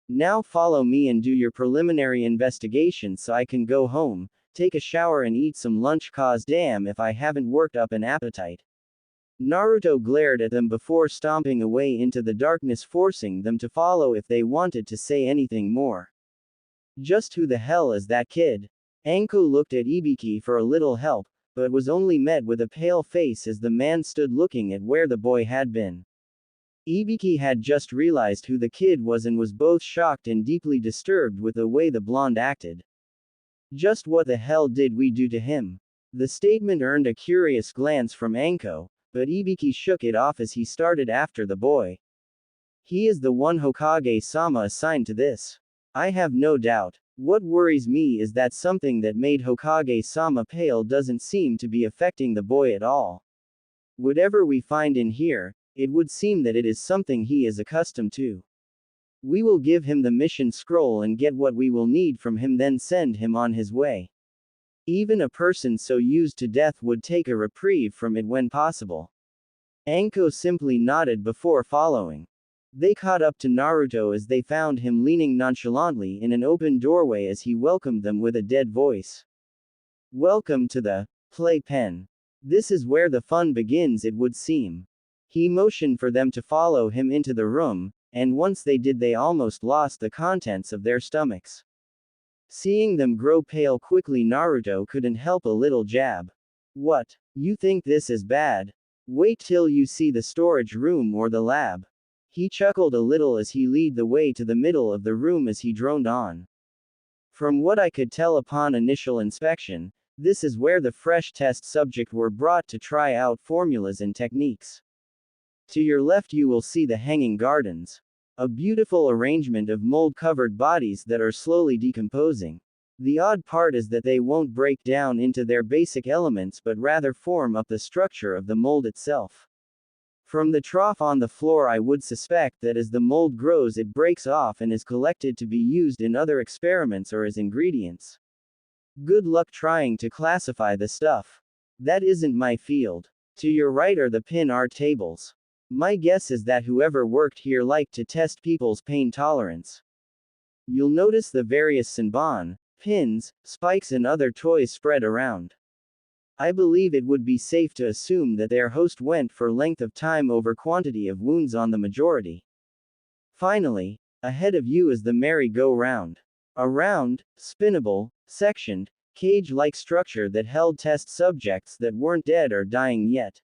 Now follow me and do your preliminary investigation so I can go home, take a shower and eat some lunch, cause damn if I haven't worked up an appetite. Naruto glared at them before stomping away into the darkness, forcing them to follow if they wanted to say anything more. Just who the hell is that kid? Anko looked at Ibiki for a little help, but was only met with a pale face as the man stood looking at where the boy had been. Ibiki had just realized who the kid was and was both shocked and deeply disturbed with the way the blonde acted. Just what the hell did we do to him? The statement earned a curious glance from Anko, but Ibiki shook it off as he started after the boy. He is the one Hokage-sama assigned to this. I have no doubt. What worries me is that something that made Hokage-sama pale doesn't seem to be affecting the boy at all. Whatever we find in here, it would seem that it is something he is accustomed to. We will give him the mission scroll and get what we will need from him, then send him on his way. Even a person so used to death would take a reprieve from it when possible. Anko simply nodded before following. They caught up to Naruto as they found him leaning nonchalantly in an open doorway as he welcomed them with a dead voice. Welcome to the playpen. This is where the fun begins, it would seem. He motioned for them to follow him into the room, and once they did, they almost lost the contents of their stomachs. Seeing them grow pale quickly, Naruto couldn't help a little jab. What? You think this is bad? Wait till you see the storage room or the lab. He chuckled a little as he led the way to the middle of the room as he droned on. From what I could tell upon initial inspection, this is where the fresh test subjects were brought to try out formulas and techniques. To your left you will see the hanging gardens. A beautiful arrangement of mold-covered bodies that are slowly decomposing. The odd part is that they won't break down into their basic elements but rather form up the structure of the mold itself. From the trough on the floor I would suspect that as the mold grows it breaks off and is collected to be used in other experiments or as ingredients. Good luck trying to classify the stuff. That isn't my field. To your right are the pin art tables. My guess is that whoever worked here liked to test people's pain tolerance. You'll notice the various senbon, pins, spikes and other toys spread around. I believe it would be safe to assume that their host went for length of time over quantity of wounds on the majority. Finally, ahead of you is the merry-go-round. A round, spinnable, sectioned, cage-like structure that held test subjects that weren't dead or dying yet.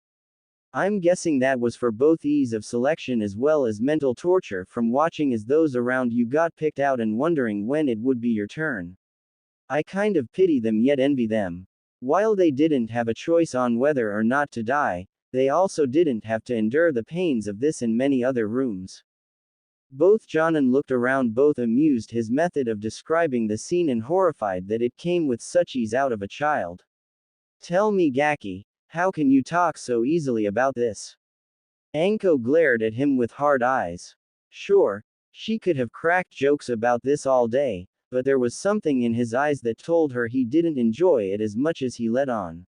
I'm guessing that was for both ease of selection as well as mental torture from watching as those around you got picked out and wondering when it would be your turn. I kind of pity them yet envy them. While they didn't have a choice on whether or not to die, they also didn't have to endure the pains of this and many other rooms. Both jonin looked around, both amused his method of describing the scene and horrified that it came with such ease out of a child. Tell me, Gaki, how can you talk so easily about this? Anko glared at him with hard eyes. Sure, she could have cracked jokes about this all day, but there was something in his eyes that told her he didn't enjoy it as much as he let on.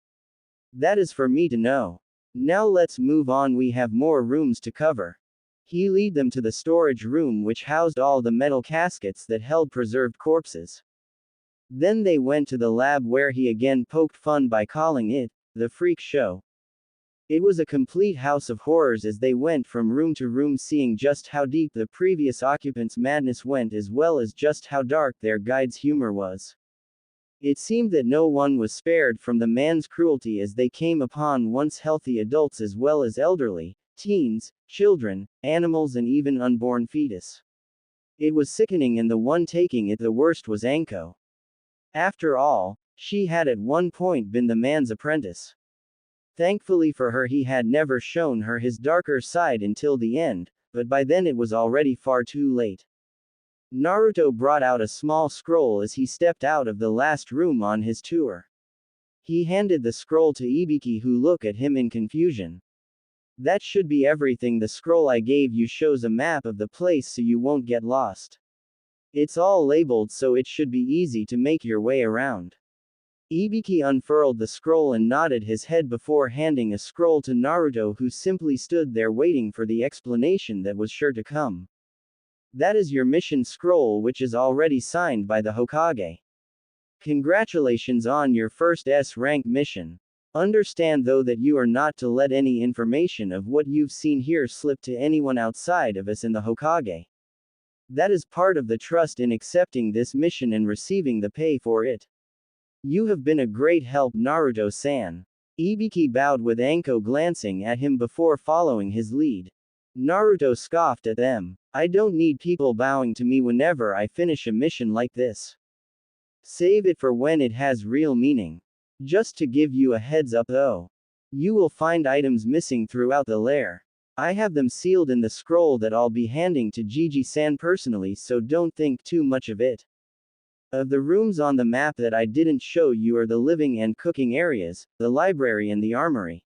That is for me to know. Now let's move on, we have more rooms to cover. He led them to the storage room which housed all the metal caskets that held preserved corpses. Then they went to the lab where he again poked fun by calling it the freak show. It was a complete house of horrors as they went from room to room, seeing just how deep the previous occupants' madness went as well as just how dark their guide's humor was. It seemed that no one was spared from the man's cruelty as they came upon once healthy adults as well as elderly, teens, children, animals and even unborn fetus. It was sickening, and the one taking it the worst was Anko. After all, she had at one point been the man's apprentice. Thankfully for her, he had never shown her his darker side until the end, but by then it was already far too late. Naruto brought out a small scroll as he stepped out of the last room on his tour. He handed the scroll to Ibiki, who looked at him in confusion. That should be everything. The scroll I gave you shows a map of the place so you won't get lost. It's all labeled so it should be easy to make your way around. Ibiki unfurled the scroll and nodded his head before handing a scroll to Naruto, who simply stood there waiting for the explanation that was sure to come. That is your mission scroll, which is already signed by the Hokage. Congratulations on your first S-rank mission. Understand though that you are not to let any information of what you've seen here slip to anyone outside of us and the Hokage. That is part of the trust in accepting this mission and receiving the pay for it. You have been a great help, Naruto-san. Ibiki bowed with Anko glancing at him before following his lead. Naruto scoffed at them. I don't need people bowing to me whenever I finish a mission like this. Save it for when it has real meaning. Just to give you a heads up though. You will find items missing throughout the lair. I have them sealed in the scroll that I'll be handing to Gigi-san personally, so don't think too much of it. Of the rooms on the map that I didn't show you are the living and cooking areas, the library and the armory.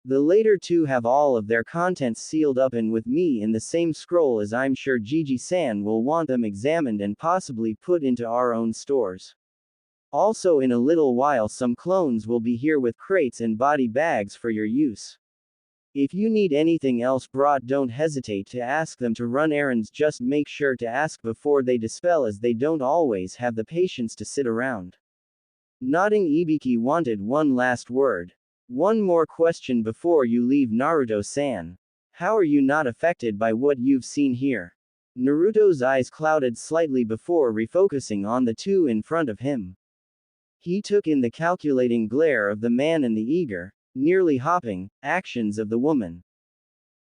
The later two have all of their contents sealed up and with me in the same scroll, as I'm sure Gigi-san will want them examined and possibly put into our own stores. Also in a little while some clones will be here with crates and body bags for your use. If you need anything else brought, don't hesitate to ask them to run errands. Just make sure to ask before they dispel, as they don't always have the patience to sit around. Nodding, Ibiki wanted one last word. One more question before you leave, Naruto-san. How are you not affected by what you've seen here? Naruto's eyes clouded slightly before refocusing on the two in front of him. He took in the calculating glare of the man and the eager, nearly hopping, actions of the woman.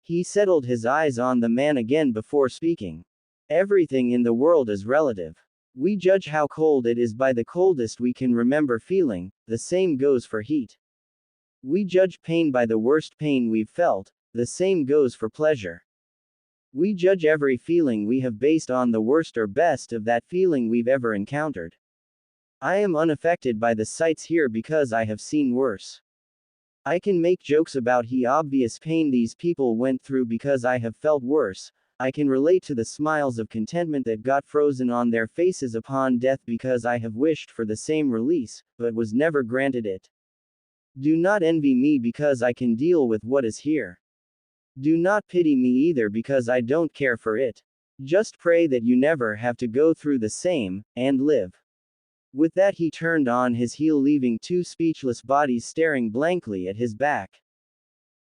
He settled his eyes on the man again before speaking. Everything in the world is relative. We judge how cold it is by the coldest we can remember feeling, the same goes for heat. We judge pain by the worst pain we've felt, the same goes for pleasure. We judge every feeling we have based on the worst or best of that feeling we've ever encountered. I am unaffected by the sights here because I have seen worse. I can make jokes about the obvious pain these people went through because I have felt worse. I can relate to the smiles of contentment that got frozen on their faces upon death because I have wished for the same release, but was never granted it. Do not envy me because I can deal with what is here. Do not pity me either because I don't care for it. Just pray that you never have to go through the same, and live. With that, he turned on his heel, leaving two speechless bodies staring blankly at his back.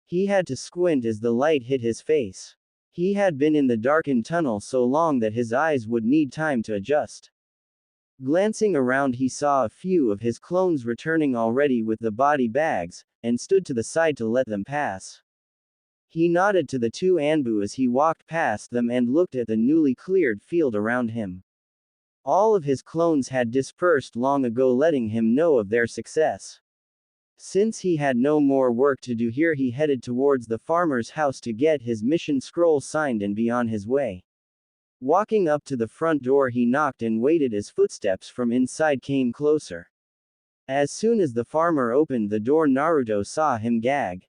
He had to squint as the light hit his face. He had been in the darkened tunnel so long that his eyes would need time to adjust. Glancing around, he saw a few of his clones returning already with the body bags, and stood to the side to let them pass. He nodded to the two Anbu as he walked past them and looked at the newly cleared field around him. All of his clones had dispersed long ago, letting him know of their success. Since he had no more work to do here, he headed towards the farmer's house to get his mission scroll signed and be on his way. Walking up to the front door, he knocked and waited as footsteps from inside came closer. As soon as the farmer opened the door, Naruto saw him gag.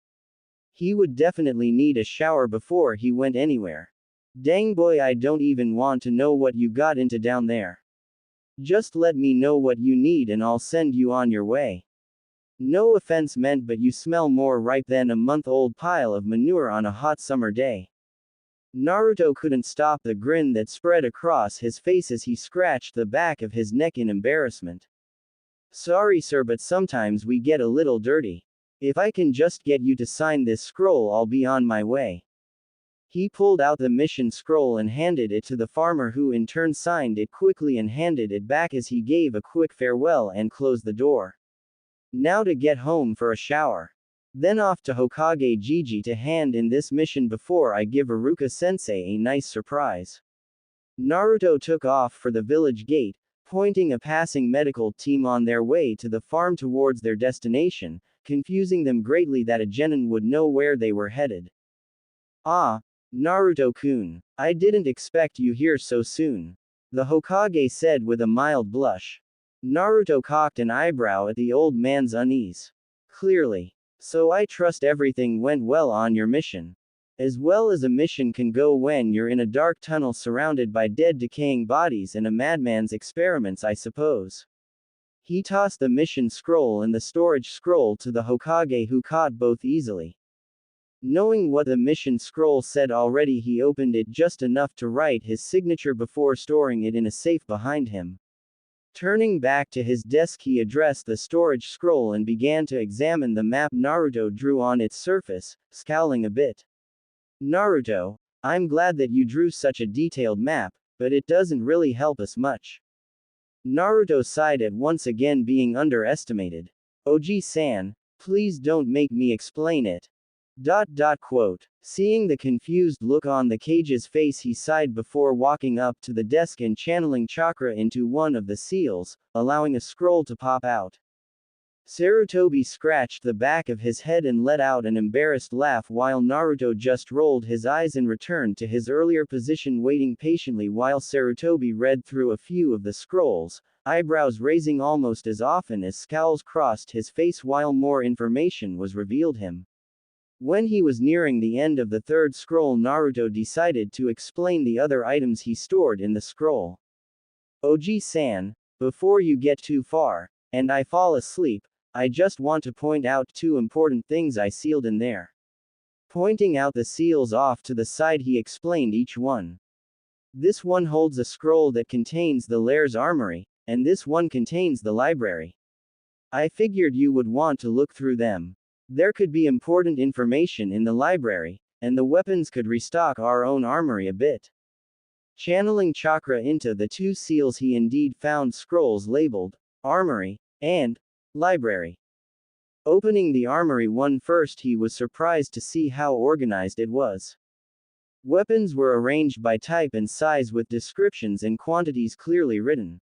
He would definitely need a shower before he went anywhere. Dang boy, I don't even want to know what you got into down there. Just let me know what you need and I'll send you on your way. No offense meant, but you smell more ripe than a month-old pile of manure on a hot summer day. Naruto couldn't stop the grin that spread across his face as he scratched the back of his neck in embarrassment. Sorry sir, but sometimes we get a little dirty. If I can just get you to sign this scroll, I'll be on my way. He pulled out the mission scroll and handed it to the farmer, who in turn signed it quickly and handed it back as he gave a quick farewell and closed the door. Now to get home for a shower. Then off to Hokage Gigi to hand in this mission before I give Iruka sensei a nice surprise. Naruto took off for the village gate, pointing a passing medical team on their way to the farm towards their destination, confusing them greatly that a genin would know where they were headed. Ah, Naruto-kun, I didn't expect you here so soon, the Hokage said with a mild blush. Naruto cocked an eyebrow at the old man's unease. Clearly. So I trust everything went well on your mission. As well as a mission can go when you're in a dark tunnel surrounded by dead decaying bodies and a madman's experiments, I suppose. He tossed the mission scroll and the storage scroll to the Hokage, who caught both easily. Knowing what the mission scroll said already, he opened it just enough to write his signature before storing it in a safe behind him. Turning back to his desk, he addressed the storage scroll and began to examine the map Naruto drew on its surface, scowling a bit. Naruto, I'm glad that you drew such a detailed map, but it doesn't really help us much. Naruto sighed at once again being underestimated. Oji-san, please don't make me explain it. Quote. Seeing the confused look on the Kage's face, he sighed before walking up to the desk and channeling chakra into one of the seals, allowing a scroll to pop out. Sarutobi scratched the back of his head and let out an embarrassed laugh, while Naruto just rolled his eyes and returned to his earlier position, waiting patiently while Sarutobi read through a few of the scrolls, eyebrows raising almost as often as scowls crossed his face while more information was revealed him. When he was nearing the end of the third scroll, Naruto decided to explain the other items he stored in the scroll. Oji-san, before you get too far, and I fall asleep, I just want to point out two important things I sealed in there. Pointing out the seals off to the side, he explained each one. This one holds a scroll that contains the lair's armory, and this one contains the library. I figured you would want to look through them. There could be important information in the library, and the weapons could restock our own armory a bit. Channeling chakra into the two seals, he indeed found scrolls labeled armory and library. Opening the armory one first, he was surprised to see how organized it was. Weapons were arranged by type and size with descriptions and quantities clearly written.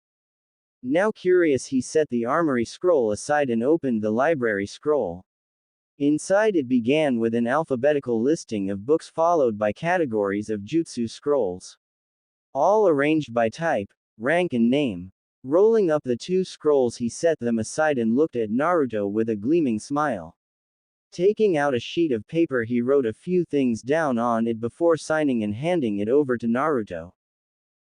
Now curious, he set the armory scroll aside and opened the library scroll. Inside it began with an alphabetical listing of books followed by categories of jutsu scrolls. All arranged by type, rank and name. Rolling up the two scrolls, he set them aside and looked at Naruto with a gleaming smile. Taking out a sheet of paper, he wrote a few things down on it before signing and handing it over to Naruto,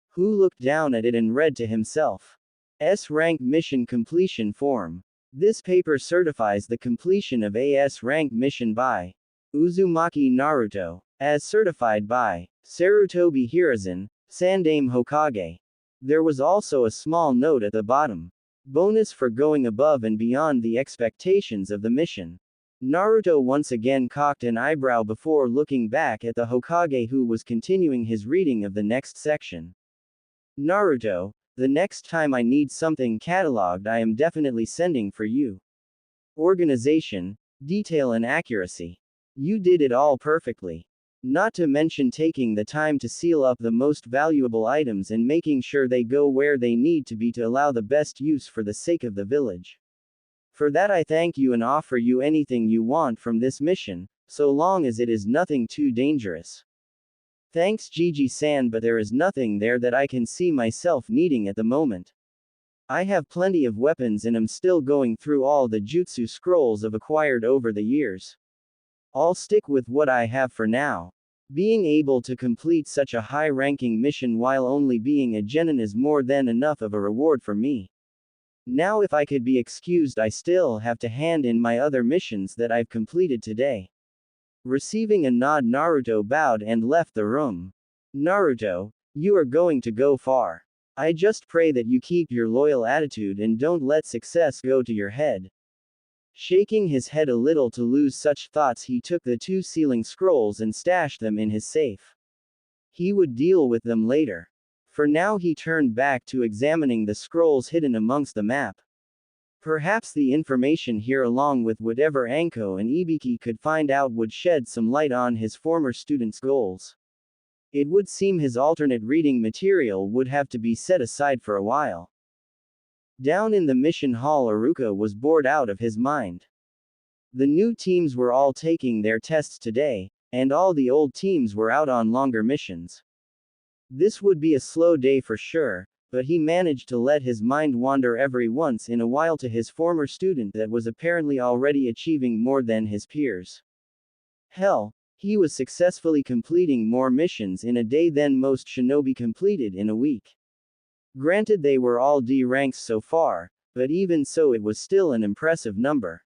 who looked down at it and read to himself. S-rank mission completion form. This paper certifies the completion of a S-rank mission by Uzumaki Naruto, as certified by Sarutobi Hiruzen, Sandaime Hokage. There was also a small note at the bottom. Bonus for going above and beyond the expectations of the mission. Naruto once again cocked an eyebrow before looking back at the Hokage, who was continuing his reading of the next section. Naruto, the next time I need something cataloged, I am definitely sending for you. Organization, detail and accuracy. You did it all perfectly. Not to mention taking the time to seal up the most valuable items and making sure they go where they need to be to allow the best use for the sake of the village. For that I thank you and offer you anything you want from this mission, so long as it is nothing too dangerous. Thanks Gigi-san, but there is nothing there that I can see myself needing at the moment. I have plenty of weapons and am still going through all the jutsu scrolls I've acquired over the years. I'll stick with what I have for now. Being able to complete such a high-ranking mission while only being a jonin is more than enough of a reward for me. Now if I could be excused, I still have to hand in my other missions that I've completed today. Receiving a nod, Naruto bowed and left the room. Naruto, you are going to go far. I just pray that you keep your loyal attitude and don't let success go to your head. Shaking his head a little to lose such thoughts, he took the two sealing scrolls and stashed them in his safe. He would deal with them later. For now he turned back to examining the scrolls hidden amongst the map. Perhaps the information here, along with whatever Anko and Ibiki could find out, would shed some light on his former student's goals. It would seem his alternate reading material would have to be set aside for a while. Down in the mission hall, Iruka was bored out of his mind. The new teams were all taking their tests today, and all the old teams were out on longer missions. This would be a slow day for sure, but he managed to let his mind wander every once in a while to his former student that was apparently already achieving more than his peers. Hell, he was successfully completing more missions in a day than most shinobi completed in a week. Granted, they were all D ranks so far, but even so it was still an impressive number.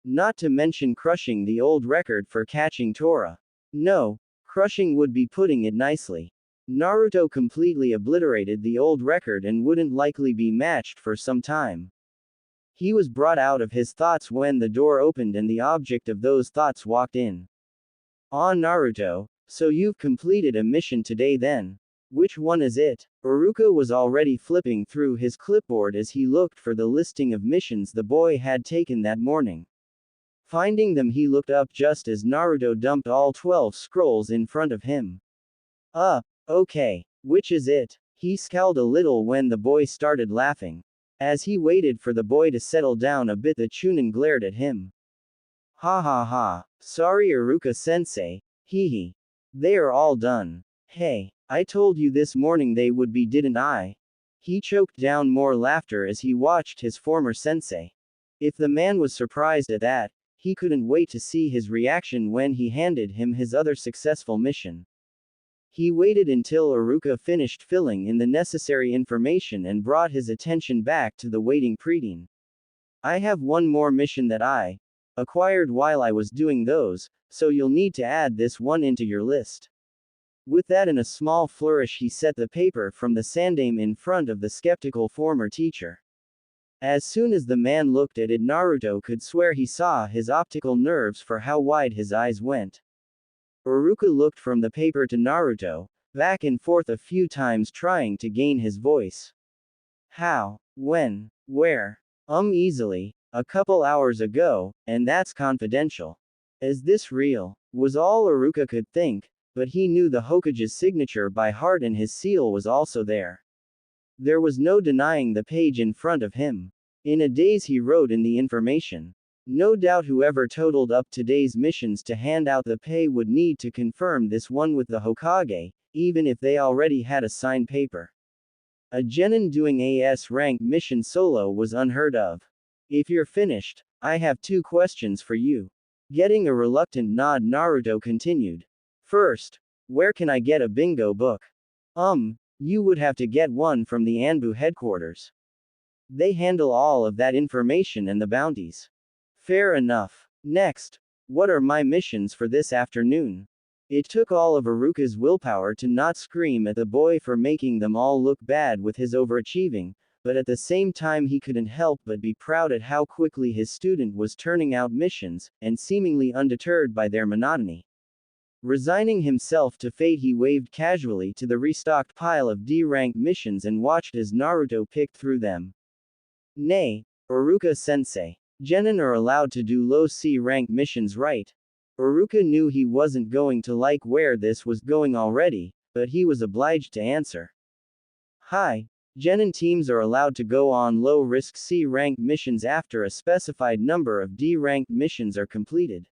Not to mention crushing the old record for catching Tora. No, crushing would be putting it nicely. Naruto completely obliterated the old record and wouldn't likely be matched for some time. He was brought out of his thoughts when the door opened and the object of those thoughts walked in. Ah, Naruto, so you've completed a mission today then? Which one is it? Iruka was already flipping through his clipboard as he looked for the listing of missions the boy had taken that morning. Finding them, he looked up just as Naruto dumped all 12 scrolls in front of him. Okay, which is it? He scowled a little when the boy started laughing. As he waited for the boy to settle down a bit, the Chunin glared at him. Ha ha ha, sorry Iruka-sensei, hee. They are all done. Hey, I told you this morning they would be, didn't I? He choked down more laughter as he watched his former sensei. If the man was surprised at that, he couldn't wait to see his reaction when he handed him his other successful mission. He waited until Iruka finished filling in the necessary information and brought his attention back to the waiting preteen. I have one more mission that I acquired while I was doing those, so you'll need to add this one into your list. With that in a small flourish he set the paper from the sandaime in front of the skeptical former teacher. As soon as the man looked at it, Naruto could swear he saw his optical nerves for how wide his eyes went. Iruka looked from the paper to Naruto, back and forth a few times trying to gain his voice. How? When? Where? Easily. A couple hours ago, and that's confidential. Is this real? Was all Iruka could think, but he knew the Hokage's signature by heart and his seal was also there. There was no denying the page in front of him. In a daze he wrote in the information. No doubt whoever totaled up today's missions to hand out the pay would need to confirm this one with the Hokage, even if they already had a signed paper. A genin doing a S-rank mission solo was unheard of. If you're finished, I have 2 questions for you. Getting a reluctant nod, Naruto continued. First, where can I get a bingo book? You would have to get one from the Anbu headquarters. They handle all of that information and the bounties. Fair enough. Next, what are my missions for this afternoon? It took all of Iruka's willpower to not scream at the boy for making them all look bad with his overachieving, but at the same time he couldn't help but be proud at how quickly his student was turning out missions, and seemingly undeterred by their monotony. Resigning himself to fate, he waved casually to the restocked pile of D-rank missions and watched as Naruto picked through them. Nay, Iruka-sensei. Genin are allowed to do low C-rank missions, right? Iruka knew he wasn't going to like where this was going already, but he was obliged to answer. Hi. Genin teams are allowed to go on low-risk C-rank missions after a specified number of D-rank missions are completed.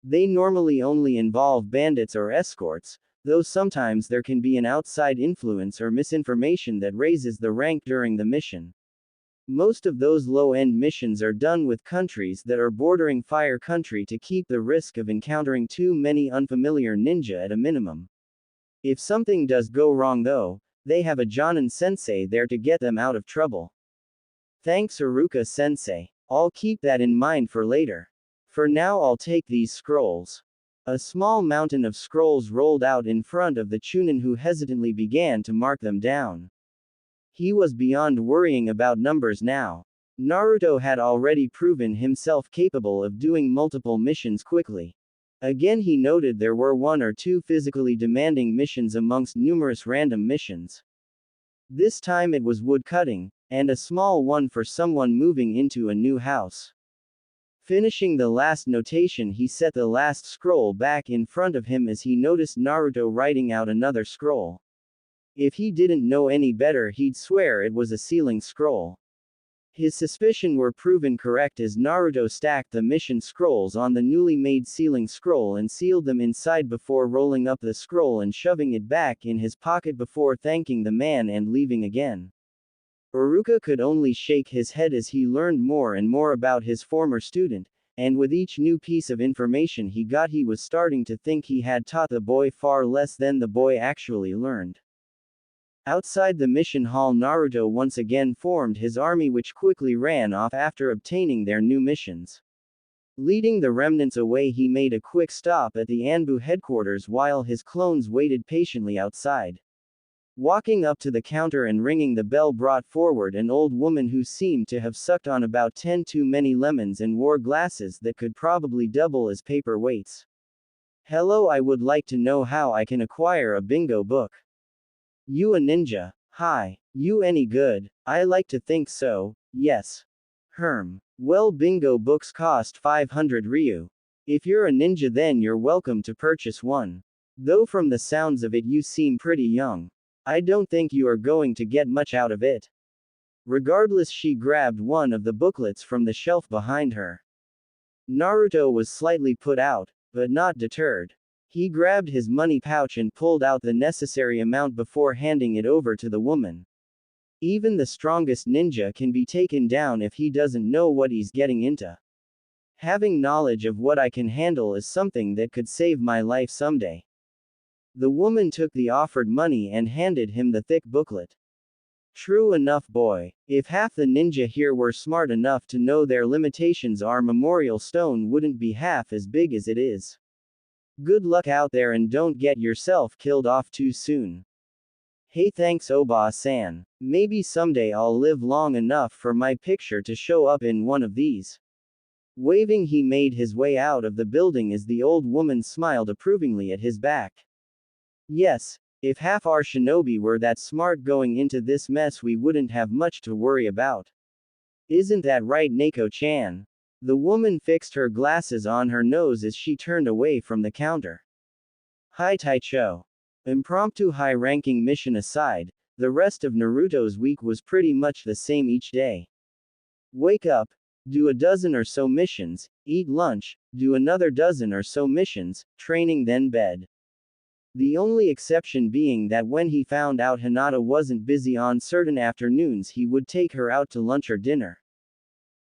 They normally only involve bandits or escorts, though sometimes there can be an outside influence or misinformation that raises the rank during the mission. Most of those low-end missions are done with countries that are bordering fire country to keep the risk of encountering too many unfamiliar ninja at a minimum. If something does go wrong though, they have a jonin sensei there to get them out of trouble. Thanks Iruka sensei. I'll keep that in mind for later. For now I'll take these scrolls. A small mountain of scrolls rolled out in front of the Chunin, who hesitantly began to mark them down. He was beyond worrying about numbers now. Naruto had already proven himself capable of doing multiple missions quickly. Again he noted there were 1 or 2 physically demanding missions amongst numerous random missions. This time it was wood cutting, and a small one for someone moving into a new house. Finishing the last notation, he set the last scroll back in front of him as he noticed Naruto writing out another scroll. If he didn't know any better, he'd swear it was a sealing scroll. His suspicion were proven correct as Naruto stacked the mission scrolls on the newly made sealing scroll and sealed them inside before rolling up the scroll and shoving it back in his pocket before thanking the man and leaving again. Iruka could only shake his head as he learned more and more about his former student, and with each new piece of information he got, he was starting to think he had taught the boy far less than the boy actually learned. Outside the mission hall, Naruto once again formed his army, which quickly ran off after obtaining their new missions. Leading the remnants away, he made a quick stop at the Anbu headquarters while his clones waited patiently outside. Walking up to the counter and ringing the bell brought forward an old woman who seemed to have sucked on about 10 too many lemons and wore glasses that could probably double as paper weights. Hello, I would like to know how I can acquire a bingo book. You a ninja? Hi. You any good? I like to think so, yes. Well, bingo books cost 500 ryu. If you're a ninja then you're welcome to purchase one. Though from the sounds of it you seem pretty young. I don't think you are going to get much out of it. Regardless, she grabbed one of the booklets from the shelf behind her. Naruto was slightly put out, but not deterred. He grabbed his money pouch and pulled out the necessary amount before handing it over to the woman. Even the strongest ninja can be taken down if he doesn't know what he's getting into. Having knowledge of what I can handle is something that could save my life someday. The woman took the offered money and handed him the thick booklet. True enough, boy. If half the ninja here were smart enough to know their limitations, our memorial stone wouldn't be half as big as it is. Good luck out there and don't get yourself killed off too soon. Hey, thanks, Oba-san. Maybe someday I'll live long enough for my picture to show up in one of these. Waving, he made his way out of the building as the old woman smiled approvingly at his back. Yes, if half our shinobi were that smart going into this mess, we wouldn't have much to worry about. Isn't that right, Neko-chan? The woman fixed her glasses on her nose as she turned away from the counter. Hi, Taicho. Impromptu high-ranking mission aside, the rest of Naruto's week was pretty much the same each day. Wake up, do a dozen or so missions, eat lunch, do another dozen or so missions, training, then bed. The only exception being that when he found out Hinata wasn't busy on certain afternoons, he would take her out to lunch or dinner.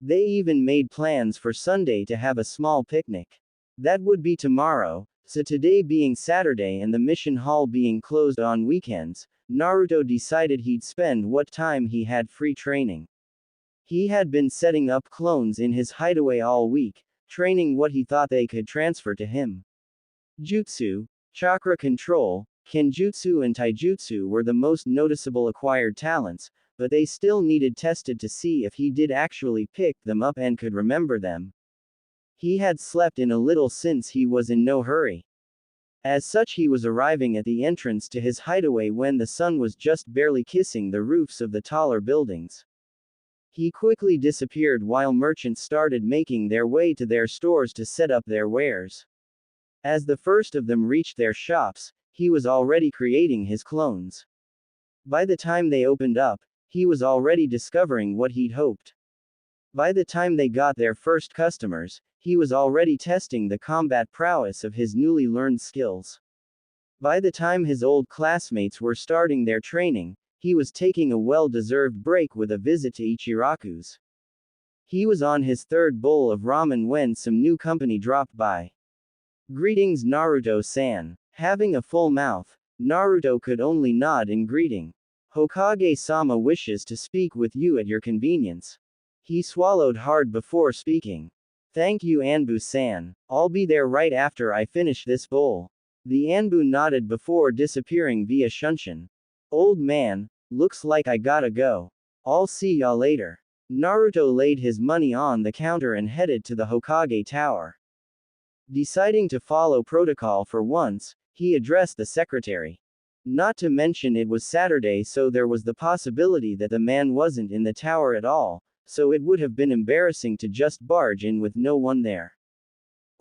They even made plans for Sunday to have a small picnic. That would be tomorrow, so today being Saturday and the mission hall being closed on weekends, Naruto decided he'd spend what time he had free training. He had been setting up clones in his hideaway all week, training what he thought they could transfer to him. Jutsu, chakra control, kenjutsu and taijutsu were the most noticeable acquired talents, but they still needed tested to see if he did actually pick them up and could remember them. He had slept in a little since he was in no hurry. As such, he was arriving at the entrance to his hideaway when the sun was just barely kissing the roofs of the taller buildings. He quickly disappeared while merchants started making their way to their stores to set up their wares. As the first of them reached their shops, he was already creating his clones. By the time they opened up, he was already discovering what he'd hoped. By the time they got their first customers, he was already testing the combat prowess of his newly learned skills. By the time his old classmates were starting their training, he was taking a well-deserved break with a visit to Ichiraku's. He was on his third bowl of ramen when some new company dropped by. Greetings, Naruto-san. Having a full mouth, Naruto could only nod in greeting. Hokage-sama wishes to speak with you at your convenience. He swallowed hard before speaking. Thank you, Anbu-san. I'll be there right after I finish this bowl. The Anbu nodded before disappearing via Shunshin. Old man, looks like I gotta go. I'll see ya later. Naruto laid his money on the counter and headed to the Hokage Tower. Deciding to follow protocol for once, he addressed the secretary. Not to mention it was Saturday, so there was the possibility that the man wasn't in the tower at all, so it would have been embarrassing to just barge in with no one there.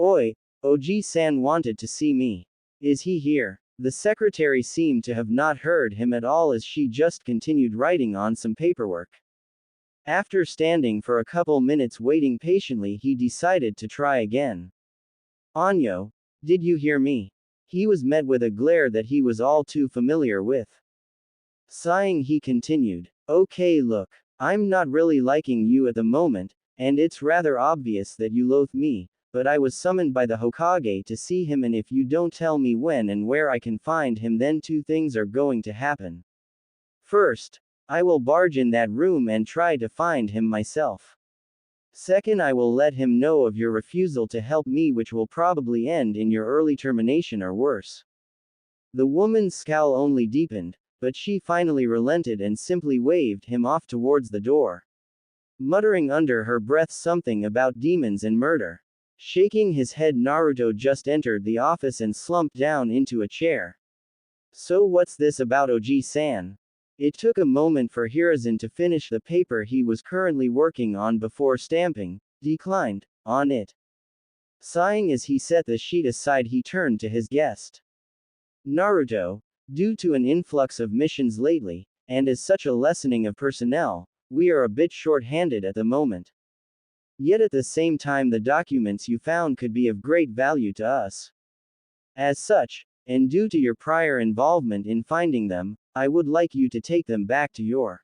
Oi, Oji-san wanted to see me. Is he here? The secretary seemed to have not heard him at all as she just continued writing on some paperwork. After standing for a couple minutes waiting patiently, he decided to try again. Anyo, did you hear me? He was met with a glare that he was all too familiar with. Sighing, he continued. Okay, look, I'm not really liking you at the moment, and it's rather obvious that you loathe me, but I was summoned by the Hokage to see him, and if you don't tell me when and where I can find him, then two things are going to happen. First, I will barge in that room and try to find him myself. Second, I will let him know of your refusal to help me, which will probably end in your early termination or worse. The woman's scowl only deepened, but she finally relented and simply waved him off towards the door. Muttering under her breath something about demons and murder. Shaking his head, Naruto just entered the office and slumped down into a chair. So what's this about, Oji-san? It took a moment for Hiruzen to finish the paper he was currently working on before stamping, declined, on it. Sighing as he set the sheet aside, he turned to his guest. Naruto, due to an influx of missions lately, and as such a lessening of personnel, we are a bit short-handed at the moment. Yet at the same time, the documents you found could be of great value to us. As such, and due to your prior involvement in finding them, I would like you to take them back to your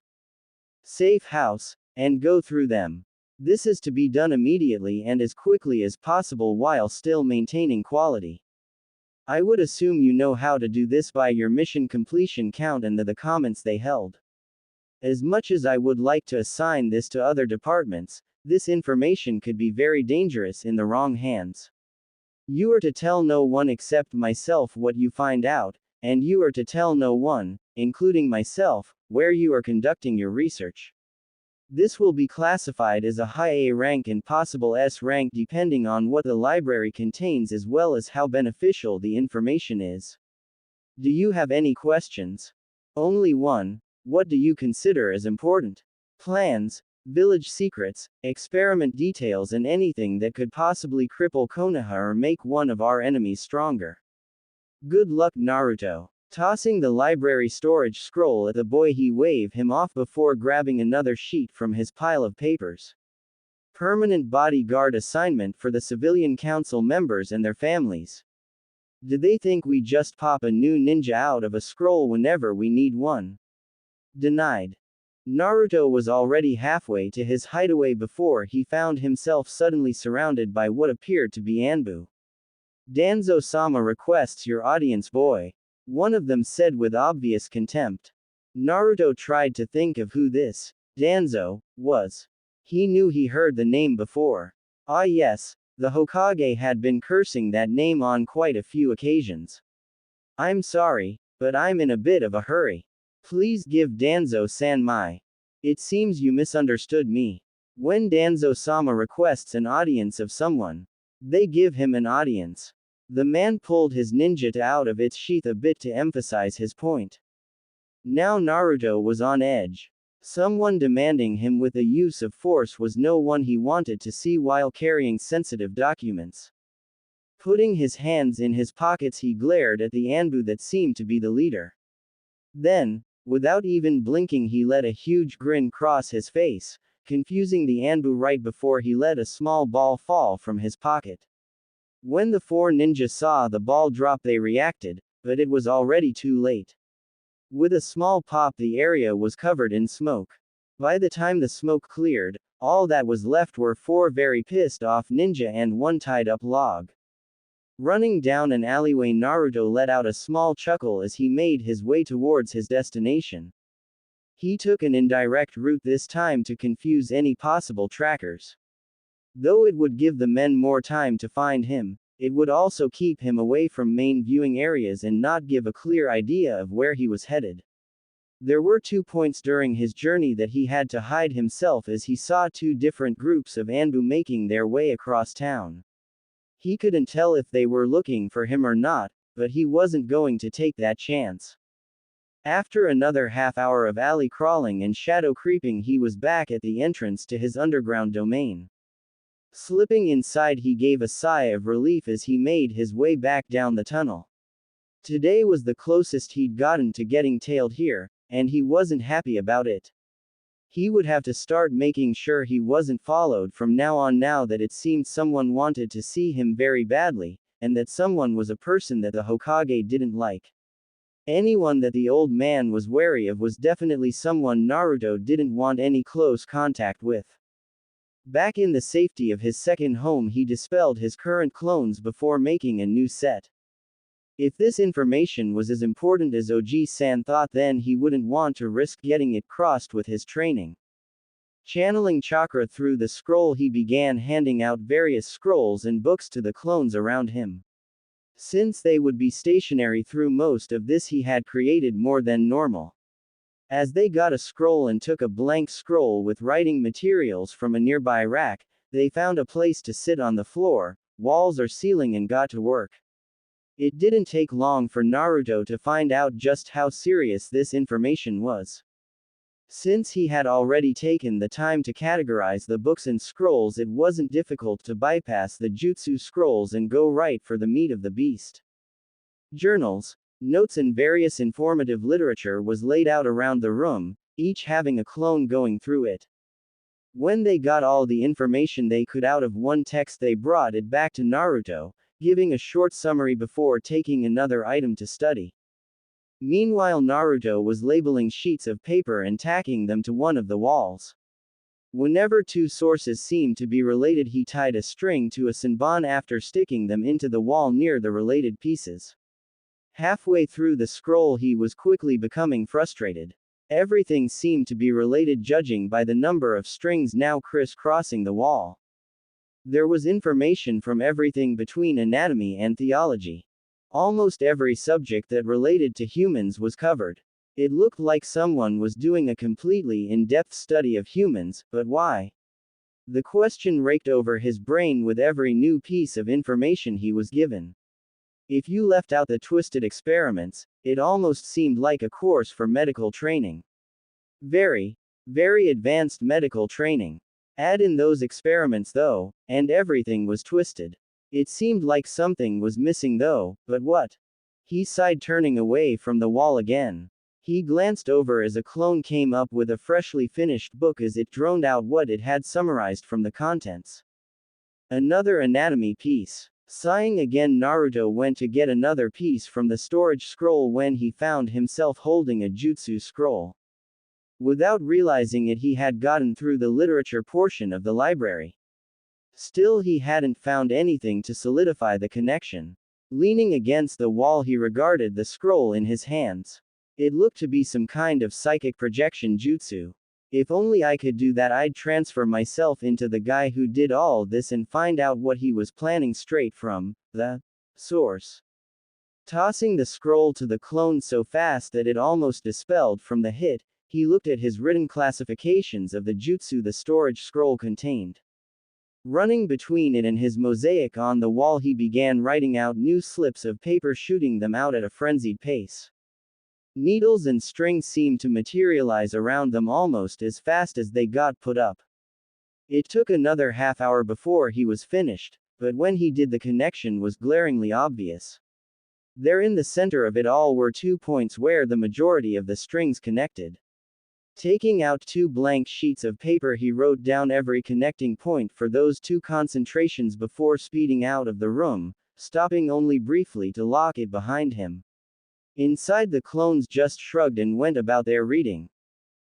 safe house, and go through them. This is to be done immediately and as quickly as possible while still maintaining quality. I would assume you know how to do this by your mission completion count and the comments they held. As much as I would like to assign this to other departments, this information could be very dangerous in the wrong hands. You are to tell no one except myself what you find out, and you are to tell no one, including myself, where you are conducting your research. This will be classified as a high A rank and possible S rank depending on what the library contains as well as how beneficial the information is. Do you have any questions? Only one. What do you consider as important? Plans, village secrets, experiment details, and anything that could possibly cripple Konoha or make one of our enemies stronger. Good luck, Naruto. Tossing the library storage scroll at the boy, he waved him off before grabbing another sheet from his pile of papers. Permanent bodyguard assignment for the civilian council members and their families. Do they think we just pop a new ninja out of a scroll whenever we need one? Denied. Naruto was already halfway to his hideaway before he found himself suddenly surrounded by what appeared to be Anbu. Danzo-sama requests your audience, boy. One of them said with obvious contempt. Naruto tried to think of who this Danzo was. He knew he heard the name before. Ah yes, the Hokage had been cursing that name on quite a few occasions. I'm sorry, but I'm in a bit of a hurry. Please give Danzo-san my. It seems you misunderstood me. When Danzo-sama requests an audience of someone, they give him an audience. The man pulled his ninjutsu out of its sheath a bit to emphasize his point. Now Naruto was on edge. Someone demanding him with the use of force was no one he wanted to see while carrying sensitive documents. Putting his hands in his pockets, he glared at the Anbu that seemed to be the leader. Then, without even blinking, he let a huge grin cross his face, confusing the Anbu right before he let a small ball fall from his pocket. When the four ninjas saw the ball drop, they reacted, but it was already too late. With a small pop, the area was covered in smoke. By the time the smoke cleared, all that was left were four very pissed off ninja and one tied up log. Running down an alleyway, Naruto let out a small chuckle as he made his way towards his destination. He took an indirect route this time to confuse any possible trackers. Though it would give the men more time to find him, it would also keep him away from main viewing areas and not give a clear idea of where he was headed. There were 2 points during his journey that he had to hide himself as he saw 2 different groups of Anbu making their way across town. He couldn't tell if they were looking for him or not, but he wasn't going to take that chance. After another half hour of alley crawling and shadow creeping, he was back at the entrance to his underground domain. Slipping inside, he gave a sigh of relief as he made his way back down the tunnel. Today was the closest he'd gotten to getting tailed here, and he wasn't happy about it. He would have to start making sure he wasn't followed from now on, now that it seemed someone wanted to see him very badly, and that someone was a person that the Hokage didn't like. Anyone that the old man was wary of was definitely someone Naruto didn't want any close contact with. Back in the safety of his second home, he dispelled his current clones before making a new set. If this information was as important as Oji-san thought, then he wouldn't want to risk getting it crossed with his training. Channeling chakra through the scroll, he began handing out various scrolls and books to the clones around him. Since they would be stationary through most of this, he had created more than normal. As they got a scroll and took a blank scroll with writing materials from a nearby rack, they found a place to sit on the floor, walls or ceiling, and got to work. It didn't take long for Naruto to find out just how serious this information was. Since he had already taken the time to categorize the books and scrolls, it wasn't difficult to bypass the jutsu scrolls and go right for the meat of the beast. Journals, notes and various informative literature was laid out around the room, each having a clone going through it. When they got all the information they could out of one text, they brought it back to Naruto, giving a short summary before taking another item to study. Meanwhile, Naruto was labeling sheets of paper and tacking them to one of the walls. Whenever 2 sources seemed to be related, he tied a string to a senbon after sticking them into the wall near the related pieces. Halfway through the scroll, he was quickly becoming frustrated. Everything seemed to be related judging by the number of strings now crisscrossing the wall. There was information from everything between anatomy and theology. Almost every subject that related to humans was covered. It looked like someone was doing a completely in-depth study of humans, but why? The question raked over his brain with every new piece of information he was given. If you left out the twisted experiments, it almost seemed like a course for medical training. Very, very advanced medical training. Add in those experiments though, and everything was twisted. It seemed like something was missing though, but what? He sighed, turning away from the wall again. He glanced over as a clone came up with a freshly finished book as it droned out what it had summarized from the contents. Another anatomy piece. Sighing again, Naruto went to get another piece from the storage scroll when he found himself holding a jutsu scroll. Without realizing it, he had gotten through the literature portion of the library. Still, he hadn't found anything to solidify the connection. Leaning against the wall, he regarded the scroll in his hands. It looked to be some kind of psychic projection jutsu. If only I could do that, I'd transfer myself into the guy who did all this and find out what he was planning straight from the source. Tossing the scroll to the clone so fast that it almost dispelled from the hit, he looked at his written classifications of the jutsu the storage scroll contained. Running between it and his mosaic on the wall, he began writing out new slips of paper, shooting them out at a frenzied pace. Needles and strings seemed to materialize around them almost as fast as they got put up. It took another half hour before he was finished, but when he did, the connection was glaringly obvious. There in the center of it all were 2 points where the majority of the strings connected. Taking out 2 blank sheets of paper, he wrote down every connecting point for those 2 concentrations before speeding out of the room, stopping only briefly to lock it behind him. Inside, the clones just shrugged and went about their reading.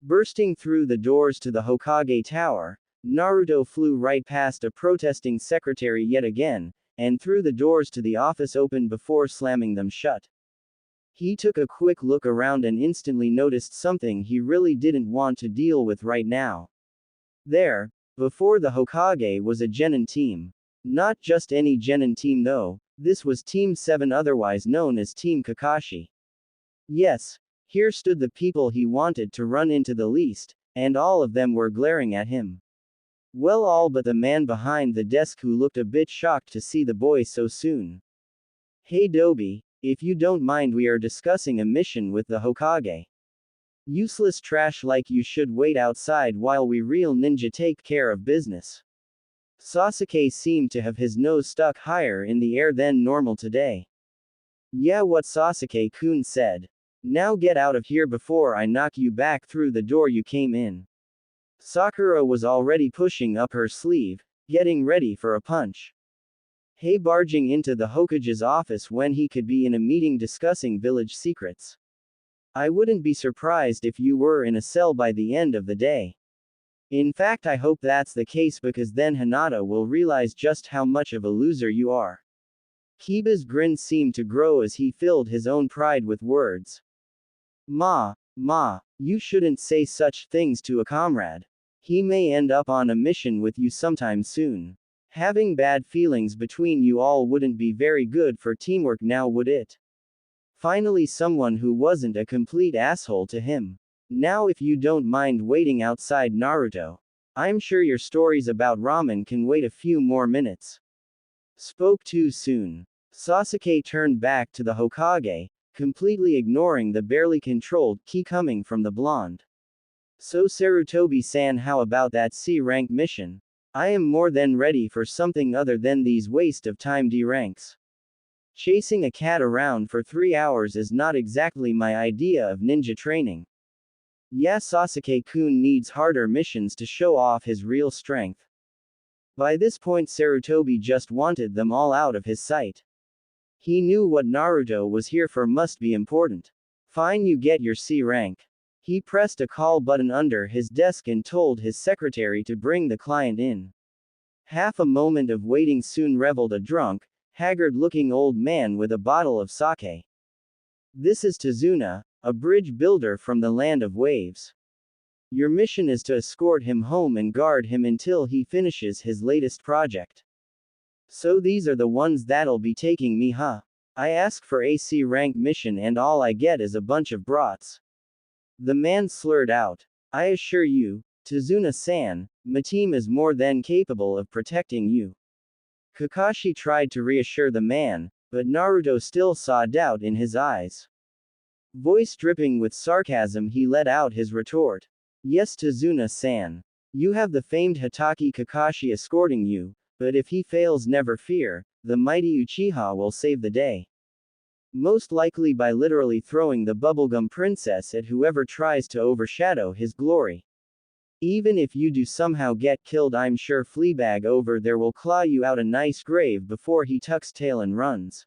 Bursting through the doors to the Hokage Tower, Naruto flew right past a protesting secretary yet again, and through the doors to the office opened before slamming them shut. He took a quick look around and instantly noticed something he really didn't want to deal with right now. There, before the Hokage, was a genin team. Not just any genin team though. This was Team 7, otherwise known as Team Kakashi. Yes, here stood the people he wanted to run into the least, and all of them were glaring at him. Well, all but the man behind the desk, who looked a bit shocked to see the boy so soon. Hey Dobi, if you don't mind, we are discussing a mission with the Hokage. Useless trash like you should wait outside while we real ninja take care of business. Sasuke seemed to have his nose stuck higher in the air than normal today. Yeah, what Sasuke-kun said. Now get out of here before I knock you back through the door you came in. Sakura was already pushing up her sleeve, getting ready for a punch. Hey, barging into the Hokage's office when he could be in a meeting discussing village secrets. I wouldn't be surprised if you were in a cell by the end of the day. In fact, I hope that's the case, because then Hinata will realize just how much of a loser you are. Kiba's grin seemed to grow as he filled his own pride with words. Ma, you shouldn't say such things to a comrade. He may end up on a mission with you sometime soon. Having bad feelings between you all wouldn't be very good for teamwork, now would it? Finally, someone who wasn't a complete asshole to him. Now, if you don't mind waiting outside, Naruto. I'm sure your stories about ramen can wait a few more minutes. Spoke too soon. Sasuke turned back to the Hokage, completely ignoring the barely controlled ki coming from the blonde. So Sarutobi-san, how about that C-rank mission? I am more than ready for something other than these waste of time D ranks. Chasing a cat around for 3 hours is not exactly my idea of ninja training. Yeah, Sasuke-kun needs harder missions to show off his real strength. By this point, Sarutobi just wanted them all out of his sight. He knew what Naruto was here for must be important. Fine, you get your C rank. He pressed a call button under his desk and told his secretary to bring the client in. Half a moment of waiting soon reveled a drunk, haggard-looking old man with a bottle of sake. This is Tazuna, a bridge builder from the land of waves. Your mission is to escort him home and guard him until he finishes his latest project. So these are the ones that'll be taking me, huh? I ask for AC rank mission and all I get is a bunch of brats. The man slurred out. I assure you, Tazuna-san, my team is more than capable of protecting you. Kakashi tried to reassure the man, but Naruto still saw doubt in his eyes. Voice dripping with sarcasm, he let out his retort. Yes, Tazuna-san. You have the famed Hatake Kakashi escorting you, but if he fails, never fear, the mighty Uchiha will save the day. Most likely by literally throwing the bubblegum princess at whoever tries to overshadow his glory. Even if you do somehow get killed, I'm sure Fleabag over there will claw you out a nice grave before he tucks tail and runs.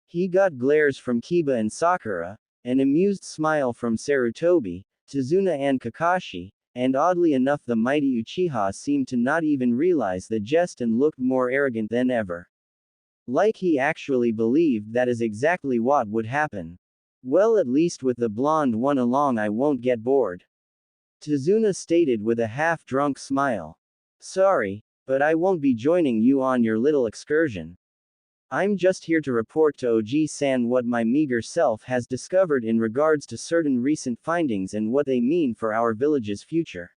He got glares from Kiba and Sakura, an amused smile from Sarutobi, Tazuna and Kakashi, and oddly enough the mighty Uchiha seemed to not even realize the jest and looked more arrogant than ever. Like he actually believed that is exactly what would happen. Well, at least with the blonde one along I won't get bored. Tazuna stated with a half-drunk smile. Sorry, but I won't be joining you on your little excursion. I'm just here to report to Oji-san what my meager self has discovered in regards to certain recent findings and what they mean for our village's future.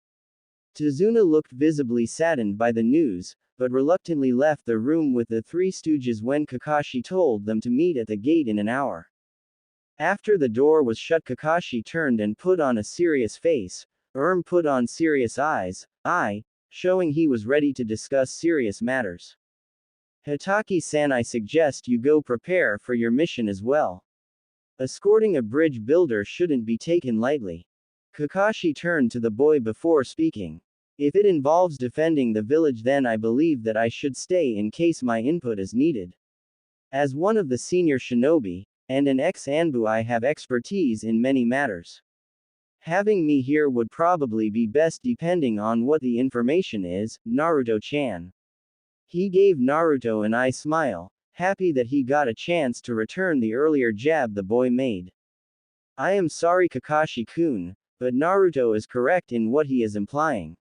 Tazuna looked visibly saddened by the news, but reluctantly left the room with the three stooges when Kakashi told them to meet at the gate in an hour. After the door was shut, Kakashi turned and put on a serious face. Put on serious eyes, showing he was ready to discuss serious matters. Hatake-san, I suggest you go prepare for your mission as well. Escorting a bridge builder shouldn't be taken lightly. Kakashi turned to the boy before speaking. If it involves defending the village, then I believe that I should stay in case my input is needed. As one of the senior shinobi, and an ex-Anbu, I have expertise in many matters. Having me here would probably be best depending on what the information is, Naruto-chan. He gave Naruto an eye smile, happy that he got a chance to return the earlier jab the boy made. I am sorry, Kakashi-kun, but Naruto is correct in what he is implying.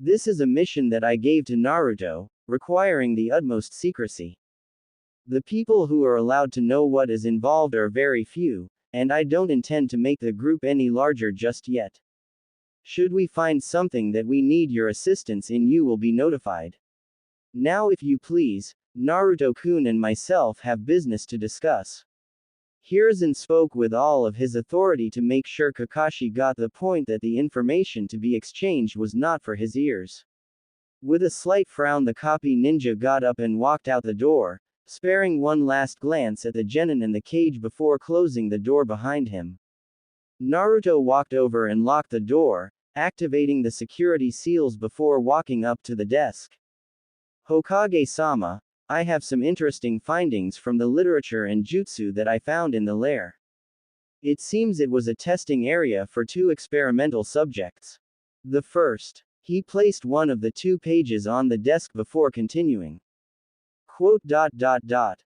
This is a mission that I gave to Naruto, requiring the utmost secrecy. The people who are allowed to know what is involved are very few, and I don't intend to make the group any larger just yet. Should we find something that we need your assistance in, you will be notified. Now, if you please, Naruto-kun and myself have business to discuss. Hiruzen spoke with all of his authority to make sure Kakashi got the point that the information to be exchanged was not for his ears. With a slight frown, the copy ninja got up and walked out the door, sparing one last glance at the genin in the cage before closing the door behind him. Naruto walked over and locked the door, activating the security seals before walking up to the desk. Hokage-sama, I have some interesting findings from the literature and jutsu that I found in the lair. It seems it was a testing area for two experimental subjects. The first, he placed one of the 2 pages on the desk before continuing. Quote,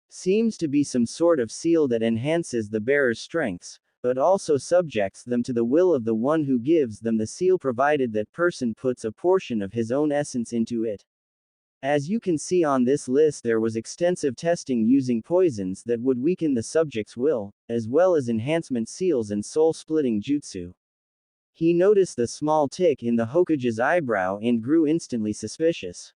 seems to be some sort of seal that enhances the bearer's strengths, but also subjects them to the will of the one who gives them the seal, provided that person puts a portion of his own essence into it. As you can see on this list, there was extensive testing using poisons that would weaken the subject's will, as well as enhancement seals and soul-splitting jutsu. He noticed the small tick in the Hokage's eyebrow and grew instantly suspicious.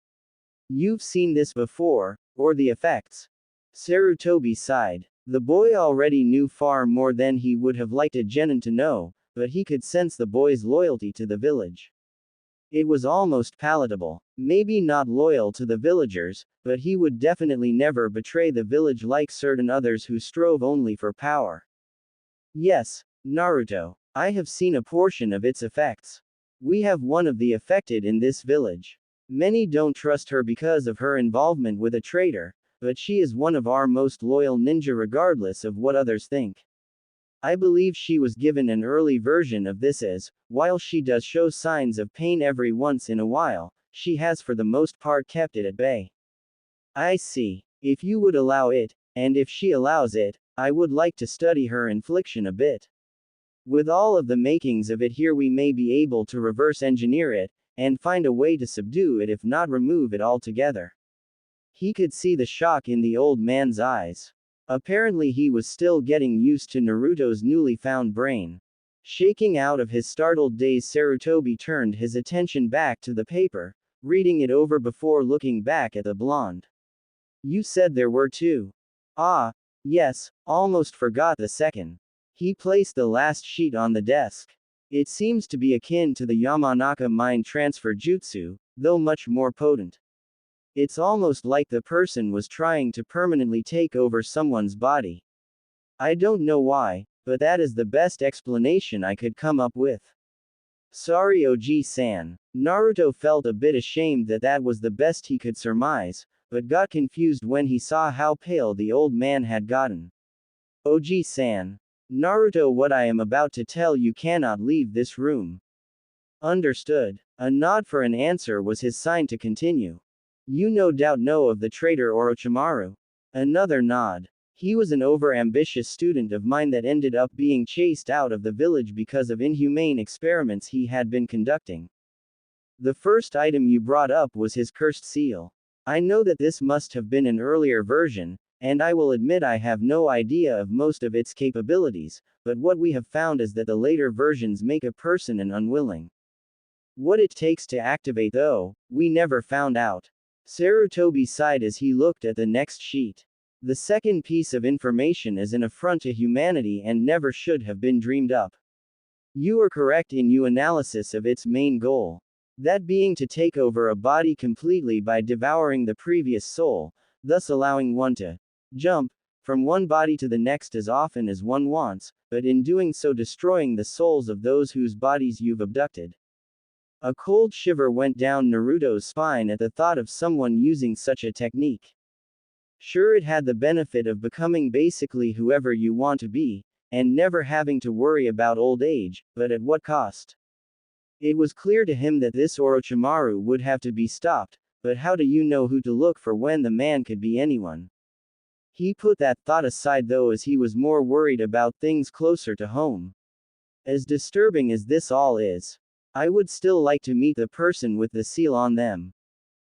You've seen this before, or the effects? Sarutobi sighed. The boy already knew far more than he would have liked a genin to know, but he could sense the boy's loyalty to the village. It was almost palatable. Maybe not loyal to the villagers, but he would definitely never betray the village like certain others who strove only for power. Yes, Naruto, I have seen a portion of its effects. We have one of the affected in this village. Many don't trust her because of her involvement with a traitor, but she is one of our most loyal ninja regardless of what others think. I believe she was given an early version of this as, while she does show signs of pain every once in a while, she has for the most part kept it at bay. I see. If you would allow it, and if she allows it, I would like to study her infliction a bit. With all of the makings of it here, we may be able to reverse engineer it, and find a way to subdue it if not remove it altogether. He could see the shock in the old man's eyes. Apparently he was still getting used to Naruto's newly found brain. Shaking out of his startled daze, Sarutobi turned his attention back to the paper, reading it over before looking back at the blonde. You said there were two. Ah, yes, almost forgot the second. He placed the last sheet on the desk. It seems to be akin to the Yamanaka mind transfer jutsu, though much more potent. It's almost like the person was trying to permanently take over someone's body. I don't know why, but that is the best explanation I could come up with. Sorry OG-san. Naruto felt a bit ashamed that that was the best he could surmise, but got confused when he saw how pale the old man had gotten. OG-san. Naruto, what I am about to tell you cannot leave this room. Understood. A nod for an answer was his sign to continue. You no doubt know of the traitor Orochimaru. Another nod. He was an over-ambitious student of mine that ended up being chased out of the village because of inhumane experiments he had been conducting. The first item you brought up was his cursed seal. I know that this must have been an earlier version, and I will admit I have no idea of most of its capabilities, but what we have found is that the later versions make a person an unwilling. What it takes to activate though, we never found out. Sarutobi sighed as he looked at the next sheet. The second piece of information is an affront to humanity and never should have been dreamed up. You are correct in your analysis of its main goal. That being to take over a body completely by devouring the previous soul, thus allowing one to jump from one body to the next as often as one wants, but in doing so destroying the souls of those whose bodies you've abducted. A cold shiver went down Naruto's spine at the thought of someone using such a technique. Sure, it had the benefit of becoming basically whoever you want to be, and never having to worry about old age, but at what cost? It was clear to him that this Orochimaru would have to be stopped, but how do you know who to look for when the man could be anyone? He put that thought aside though, as he was more worried about things closer to home. As disturbing as this all is, I would still like to meet the person with the seal on them.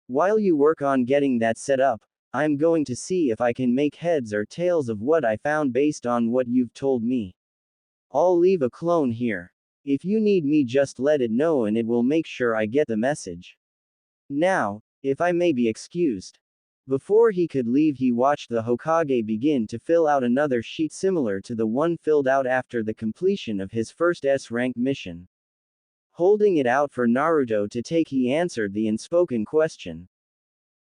While you work on getting that set up, I'm going to see if I can make heads or tails of what I found based on what you've told me. I'll leave a clone here. If you need me, just let it know and it will make sure I get the message. Now, if I may be excused. Before he could leave, he watched the Hokage begin to fill out another sheet similar to the one filled out after the completion of his first S-rank mission. Holding it out for Naruto to take, he answered the unspoken question.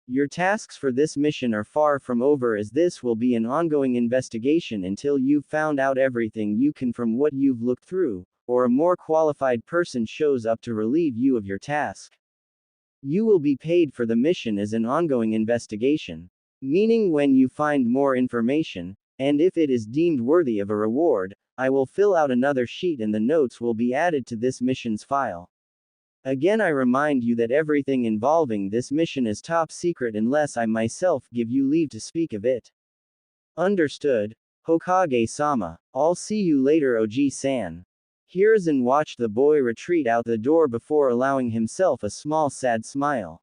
Your tasks for this mission are far from over, as this will be an ongoing investigation until you've found out everything you can from what you've looked through, or a more qualified person shows up to relieve you of your task. You will be paid for the mission as an ongoing investigation. Meaning when you find more information, and if it is deemed worthy of a reward, I will fill out another sheet and the notes will be added to this mission's file. Again, I remind you that everything involving this mission is top secret unless I myself give you leave to speak of it. Understood, Hokage-sama. I'll see you later, OG-san. Hiruzen watched the boy retreat out the door before allowing himself a small sad smile.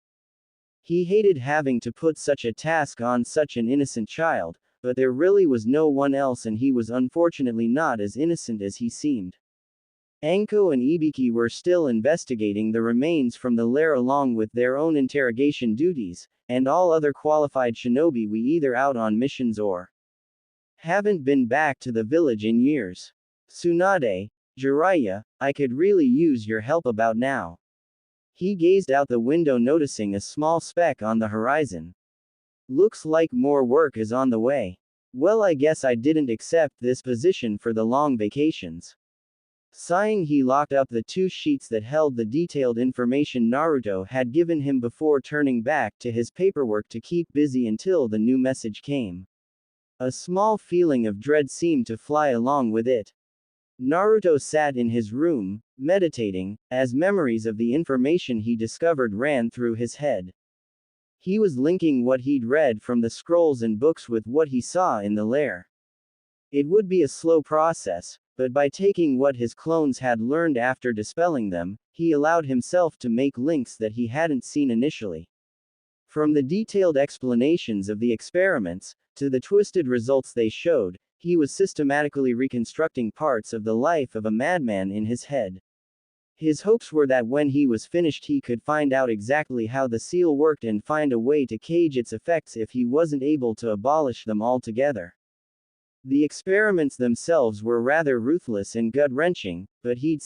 He hated having to put such a task on such an innocent child, but there really was no one else, and he was unfortunately not as innocent as he seemed. Anko and Ibiki were still investigating the remains from the lair along with their own interrogation duties, and all other qualified shinobi we either out on missions or haven't been back to the village in years. Tsunade, Jiraiya, I could really use your help about now. He gazed out the window, noticing a small speck on the horizon. Looks like more work is on the way. Well, I guess I didn't accept this position for the long vacations. Sighing, he locked up the two sheets that held the detailed information Naruto had given him before turning back to his paperwork to keep busy until the new message came. A small feeling of dread seemed to fly along with it. Naruto sat in his room, meditating, as memories of the information he discovered ran through his head. He was linking what he'd read from the scrolls and books with what he saw in the lair. It would be a slow process, but by taking what his clones had learned after dispelling them, he allowed himself to make links that he hadn't seen initially. From the detailed explanations of the experiments, to the twisted results they showed, he was systematically reconstructing parts of the life of a madman in his head. His hopes were that when he was finished he could find out exactly how the seal worked and find a way to cage its effects if he wasn't able to abolish them altogether. The experiments themselves were rather ruthless and gut-wrenching, but he'd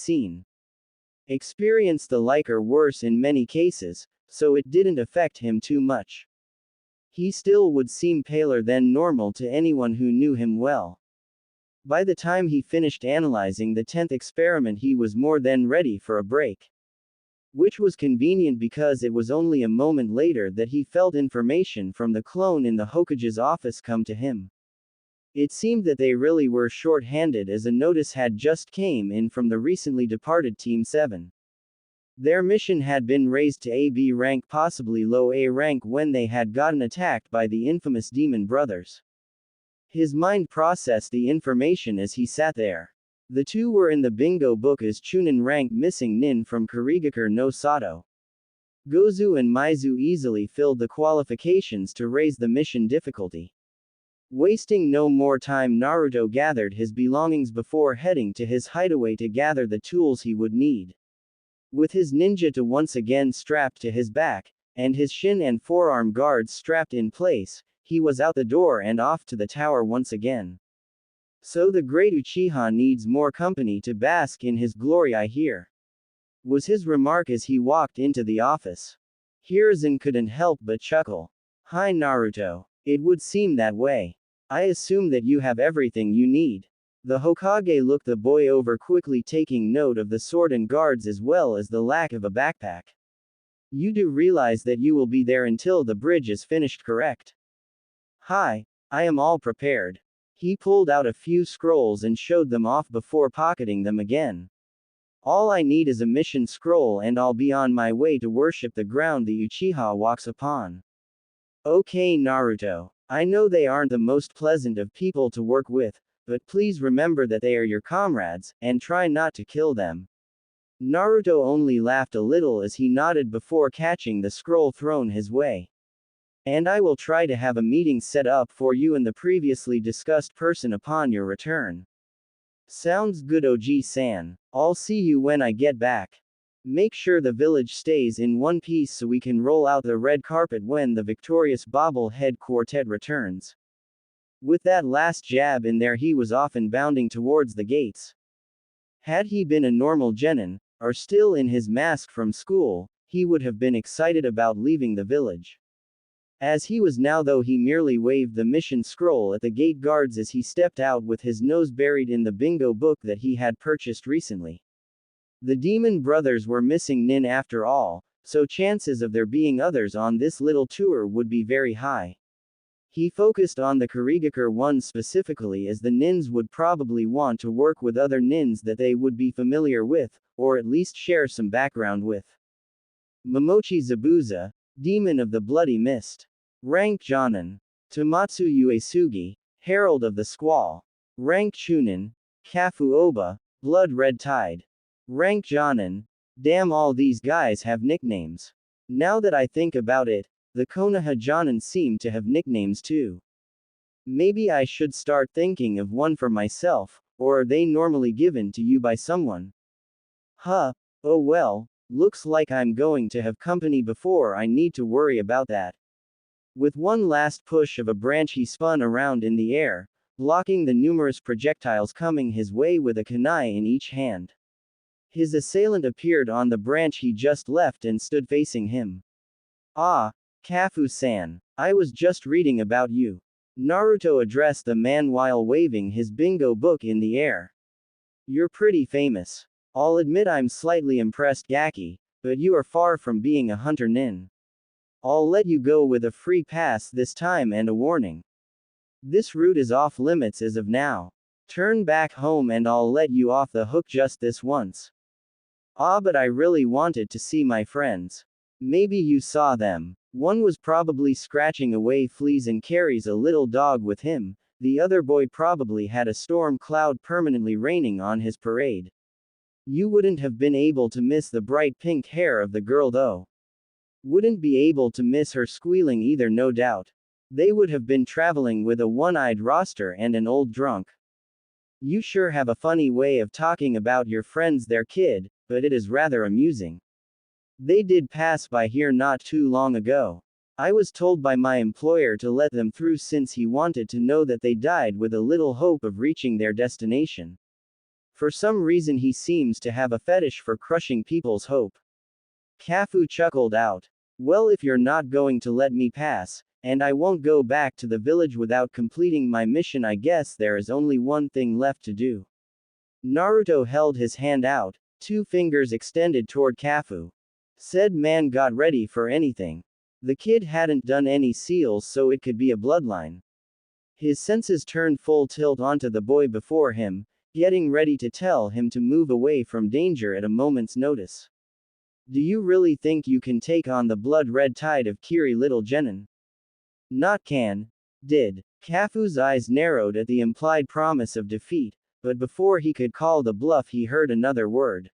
experienced the like or worse in many cases, so it didn't affect him too much. He still would seem paler than normal to anyone who knew him well. By the time he finished analyzing the 10th experiment he was more than ready for a break. Which was convenient because it was only a moment later that he felt information from the clone in the Hokage's office come to him. It seemed that they really were short-handed as a notice had just came in from the recently departed Team 7. Their mission had been raised to AB rank, possibly low A rank, when they had gotten attacked by the infamous Demon Brothers. His mind processed the information as he sat there. The two were in the bingo book as Chunin rank missing nin from Kurigakure no Sato. Gozu and Maizu easily filled the qualifications to raise the mission difficulty. Wasting no more time, Naruto gathered his belongings before heading to his hideaway to gather the tools he would need. With his ninjata once again strapped to his back, and his shin and forearm guards strapped in place, he was out the door and off to the tower once again. So the great Uchiha needs more company to bask in his glory, I hear, was his remark as he walked into the office. Hiruzen couldn't help but chuckle. Hi Naruto. It would seem that way. I assume that you have everything you need. The Hokage looked the boy over quickly, taking note of the sword and guards as well as the lack of a backpack. You do realize that you will be there until the bridge is finished, correct? Hi, I am all prepared. He pulled out a few scrolls and showed them off before pocketing them again. All I need is a mission scroll and I'll be on my way to worship the ground the Uchiha walks upon. Okay Naruto. I know they aren't the most pleasant of people to work with, but please remember that they are your comrades, and try not to kill them. Naruto only laughed a little as he nodded before catching the scroll thrown his way. And I will try to have a meeting set up for you and the previously discussed person upon your return. Sounds good, OG-san. I'll see you when I get back. Make sure the village stays in one piece so we can roll out the red carpet when the victorious bobblehead quartet returns. With that last jab in there he was off and bounding towards the gates. Had he been a normal genin, or still in his mask from school, he would have been excited about leaving the village. As he was now though, he merely waved the mission scroll at the gate guards as he stepped out with his nose buried in the bingo book that he had purchased recently. The Demon Brothers were missing nin after all, so chances of there being others on this little tour would be very high. He focused on the Kurigakure ones specifically as the nins would probably want to work with other nins that they would be familiar with, or at least share some background with. Momochi Zabuza, Demon of the Bloody Mist. Rank Jonin. Tomatsu Uesugi, Herald of the Squall. Rank Chunin. Kafu Oba, Blood Red Tide. Rank Jonin. Damn, all these guys have nicknames. Now that I think about it, the Konoha Jonin seem to have nicknames too. Maybe I should start thinking of one for myself, or are they normally given to you by someone? Huh, oh well, looks like I'm going to have company before I need to worry about that. With one last push of a branch he spun around in the air, blocking the numerous projectiles coming his way with a kunai in each hand. His assailant appeared on the branch he just left and stood facing him. Ah, Kafu-san, I was just reading about you. Naruto addressed the man while waving his bingo book in the air. You're pretty famous. I'll admit I'm slightly impressed, Gaki, but you are far from being a hunter nin. I'll let you go with a free pass this time and a warning. This route is off limits as of now. Turn back home and I'll let you off the hook just this once. Ah, but I really wanted to see my friends. Maybe you saw them. One was probably scratching away fleas and carries a little dog with him, the other boy probably had a storm cloud permanently raining on his parade. You wouldn't have been able to miss the bright pink hair of the girl though. Wouldn't be able to miss her squealing either, no doubt. They would have been traveling with a one-eyed roster and an old drunk. You sure have a funny way of talking about your friends there, kid, but it is rather amusing. They did pass by here not too long ago. I was told by my employer to let them through since he wanted to know that they died with a little hope of reaching their destination. For some reason he seems to have a fetish for crushing people's hope. Kafu chuckled out. Well, if you're not going to let me pass, and I won't go back to the village without completing my mission, I guess there is only one thing left to do. Naruto held his hand out, 2 fingers extended toward Kafu. Said man got ready for anything. The kid hadn't done any seals, so it could be a bloodline. His senses turned full tilt onto the boy before him, getting ready to tell him to move away from danger at a moment's notice. Do you really think you can take on the blood-red tide of Kiri, little jonin? Not can. Did. Kafu's eyes narrowed at the implied promise of defeat, but before he could call the bluff he heard another word.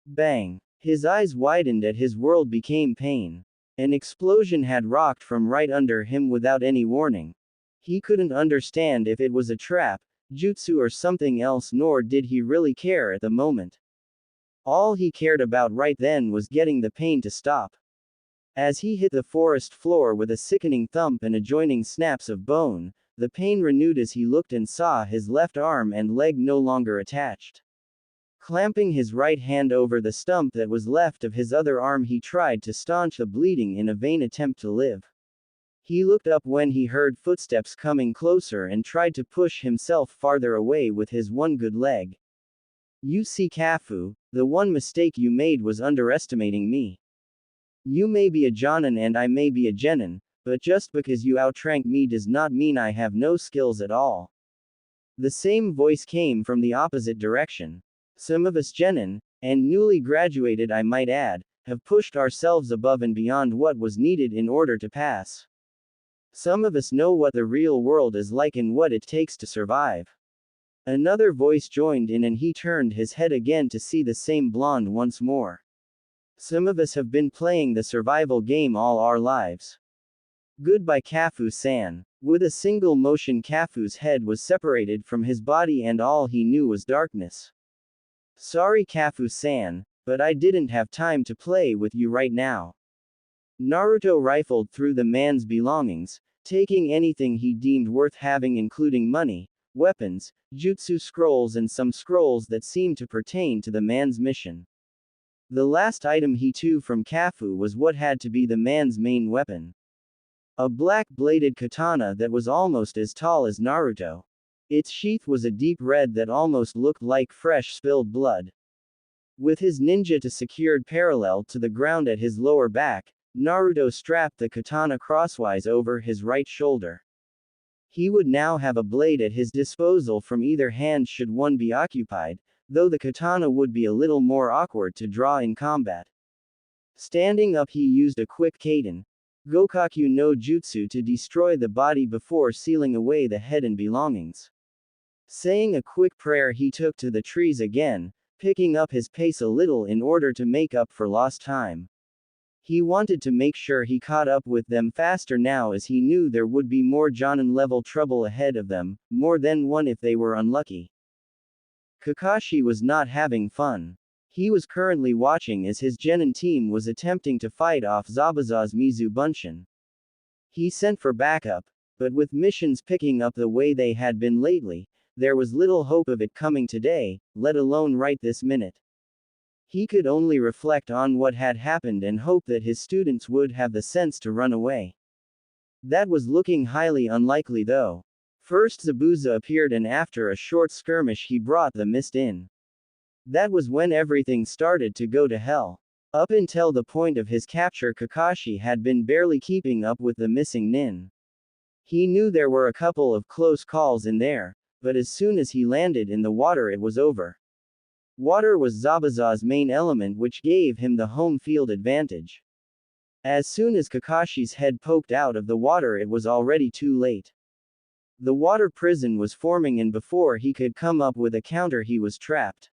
Bang. His eyes widened as his world became pain. An explosion had rocked from right under him without any warning. He couldn't understand if it was a trap, jutsu or something else, nor did he really care at the moment. All he cared about right then was getting the pain to stop. As he hit the forest floor with a sickening thump and adjoining snaps of bone, the pain renewed as he looked and saw his left arm and leg no longer attached. Clamping his right hand over the stump that was left of his other arm, he tried to staunch the bleeding in a vain attempt to live. He looked up when he heard footsteps coming closer and tried to push himself farther away with his one good leg. You see, Kafu, the one mistake you made was underestimating me. You may be a jonin and I may be a genin, but just because you outrank me does not mean I have no skills at all. The same voice came from the opposite direction. Some of us genin, and newly graduated I might add, have pushed ourselves above and beyond what was needed in order to pass. Some of us know what the real world is like and what it takes to survive. Another voice joined in and he turned his head again to see the same blonde once more. Some of us have been playing the survival game all our lives. Goodbye, Kafu-san. With a single motion, Kafu's head was separated from his body and all he knew was darkness. Sorry, Kafu-san, but I didn't have time to play with you right now. Naruto rifled through the man's belongings, taking anything he deemed worth having, including money, weapons, jutsu scrolls and some scrolls that seemed to pertain to the man's mission. The last item he took from Kafu was what had to be the man's main weapon. A black-bladed katana that was almost as tall as Naruto. Its sheath was a deep red that almost looked like fresh spilled blood. With his ninja secured parallel to the ground at his lower back, Naruto strapped the katana crosswise over his right shoulder. He would now have a blade at his disposal from either hand should one be occupied, though the katana would be a little more awkward to draw in combat. Standing up, he used a quick kaiden, Gokaku no Jutsu, to destroy the body before sealing away the head and belongings. Saying a quick prayer, he took to the trees again, picking up his pace a little in order to make up for lost time. He wanted to make sure he caught up with them faster now, as he knew there would be more jonin-level trouble ahead of them, more than one if they were unlucky. Kakashi was not having fun. He was currently watching as his genin team was attempting to fight off Zabuza's Mizu Bunshin. He sent for backup, but with missions picking up the way they had been lately, there was little hope of it coming today, let alone right this minute. He could only reflect on what had happened and hope that his students would have the sense to run away. That was looking highly unlikely though. First Zabuza appeared and after a short skirmish he brought the mist in. That was when everything started to go to hell. Up until the point of his capture, Kakashi had been barely keeping up with the missing nin. He knew there were a couple of close calls in there, but as soon as he landed in the water it was over. Water was Zabuza's main element, which gave him the home field advantage. As soon as Kakashi's head poked out of the water it was already too late. The water prison was forming, and before he could come up with a counter, he was trapped.